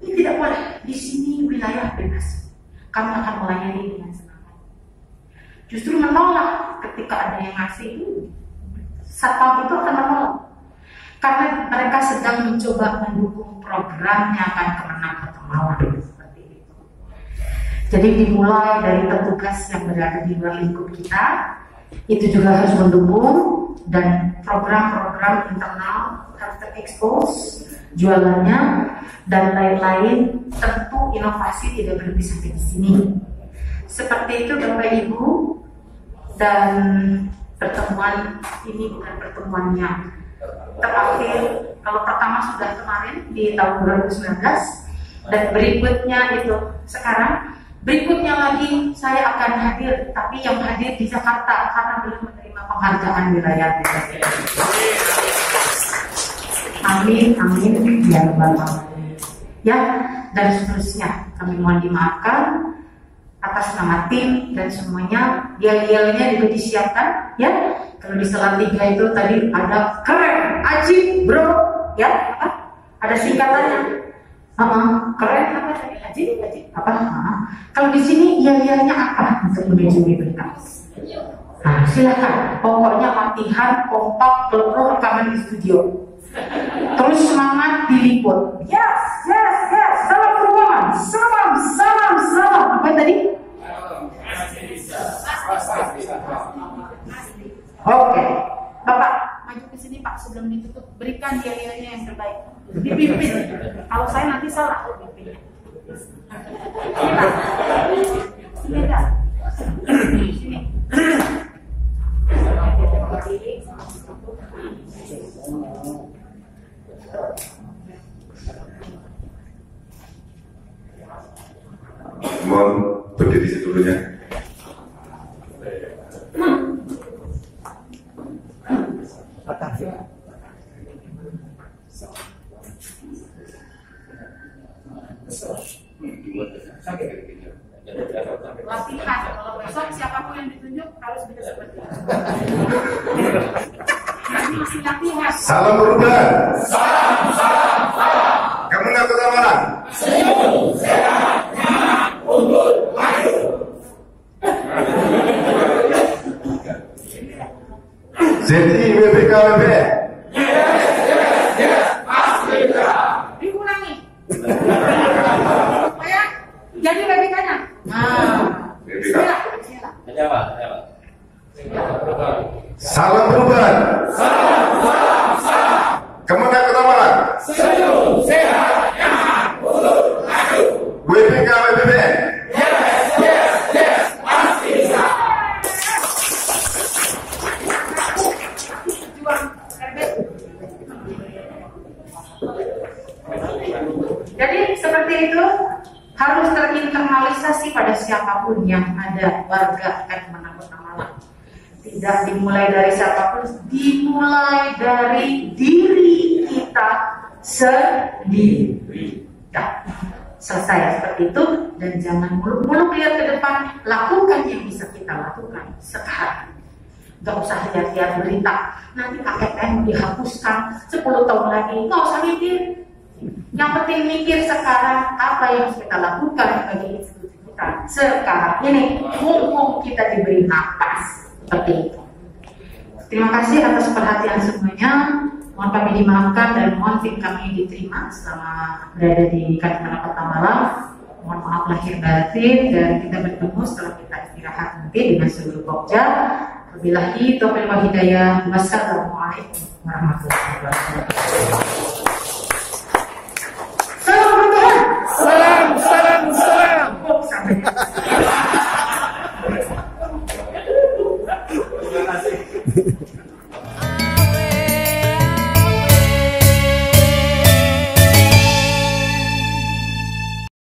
S1: Ini tidak boleh. Di sini wilayah bebas. Kami akan melayani dengan semangat. Justru menolak ketika ada yang ngasih. Satpam itu akan menolak. Karena mereka sedang mencoba mendukung programnya akan kemenang pertemawan seperti itu. Jadi dimulai dari petugas yang berada di luar lingkup kita, itu juga harus mendukung, dan program-program internal harus terekspos, jualannya dan lain-lain. Tentu inovasi tidak berhenti sampai di sini. Seperti itu Bapak Ibu, dan pertemuan ini bukan pertemuannya terakhir. Kalau pertama sudah kemarin di tahun 2019, dan berikutnya itu sekarang. Berikutnya lagi saya akan hadir, tapi yang hadir di Jakarta karena belum menerima penghargaan wilayah. Amin, amin, ya Rabbal Alamin. Ya, dan seterusnya kami mohon dimaafkan atas nama tim dan semuanya. Yel-yelnya juga disiapkan, ya. Kalau di Salatiga itu tadi ada keren, ajib, bro, ya, apa? Ada singkatannya. Keren apa tadi? Ajib apa? Kalau di sini yel-yelnya apa untuk menuju berita? Nah, silakan. Pokoknya latihan kompak kalau rekaman di studio. Terus semangat diliput. Yes, yes, yes. Salam perubahan. Salam, salam, salam. Apa tadi? Oke, Bapak maju ke sini Pak sebelum ditutup. Berikan dia-dianya yang terbaik. Dipimpin. Kalau saya nanti salah pimpinnya. Sini Pak. Sini Pak. Sini.
S4: Mohon berdiri sedulunya.
S1: Latihan, kalau besok siapapun yang ditunjuk harus bisa seperti itu. Masih latihan.
S4: Salam perubahan. Salam, salam, salam. Kemenang Kota Malang. Senyum, sehat, nyaman, unggul, maju. ZI WBK WBN. Yes, yes, yes, pasti bisa.
S1: Dikurangi. Supaya jadi WBK-nya. Nah, bismillah.
S5: Ada Pak, ada Pak.
S4: Salam perubahan. Salam, salam, salam. Kemenang Kota Malang. Senyum, sehat, nyaman, unggul, maju. WBK WBN. Yes, yes, yes, pasti bisa.
S1: Jadi seperti itu harus terinternalisasi pada siapapun yang ada warga Kemenang Kota Malang. Tidak dimulai dari siapapun, dimulai dari diri kita sendiri. Nah, selesai seperti itu dan jangan muluk-muluk lihat ke depan, lakukan yang bisa kita lakukan sekarang. Gak usah lihat-lihat berita, nanti KKN dihapuskan 10 tahun lagi, gak usah mikir. Yang penting mikir sekarang apa yang harus kita lakukan bagi institusi kita sekarang ini, mumpung kita diberi napas seperti itu. Terima kasih atas perhatian semuanya. Mohon kami dimaafkan dan mohon tim kami diterima selama berada di Kemenang Kota Malang. Mohon maaf lahir batin dan kita bertemu setelah kita istirahat nanti dengan seluruh Pokja. Wabillahi taufiq wal hidayah. Wassalamualaikum warahmatullahi wabarakatuh. Salam perubahan.
S2: Salam, salam, salam.
S1: Terima kasih.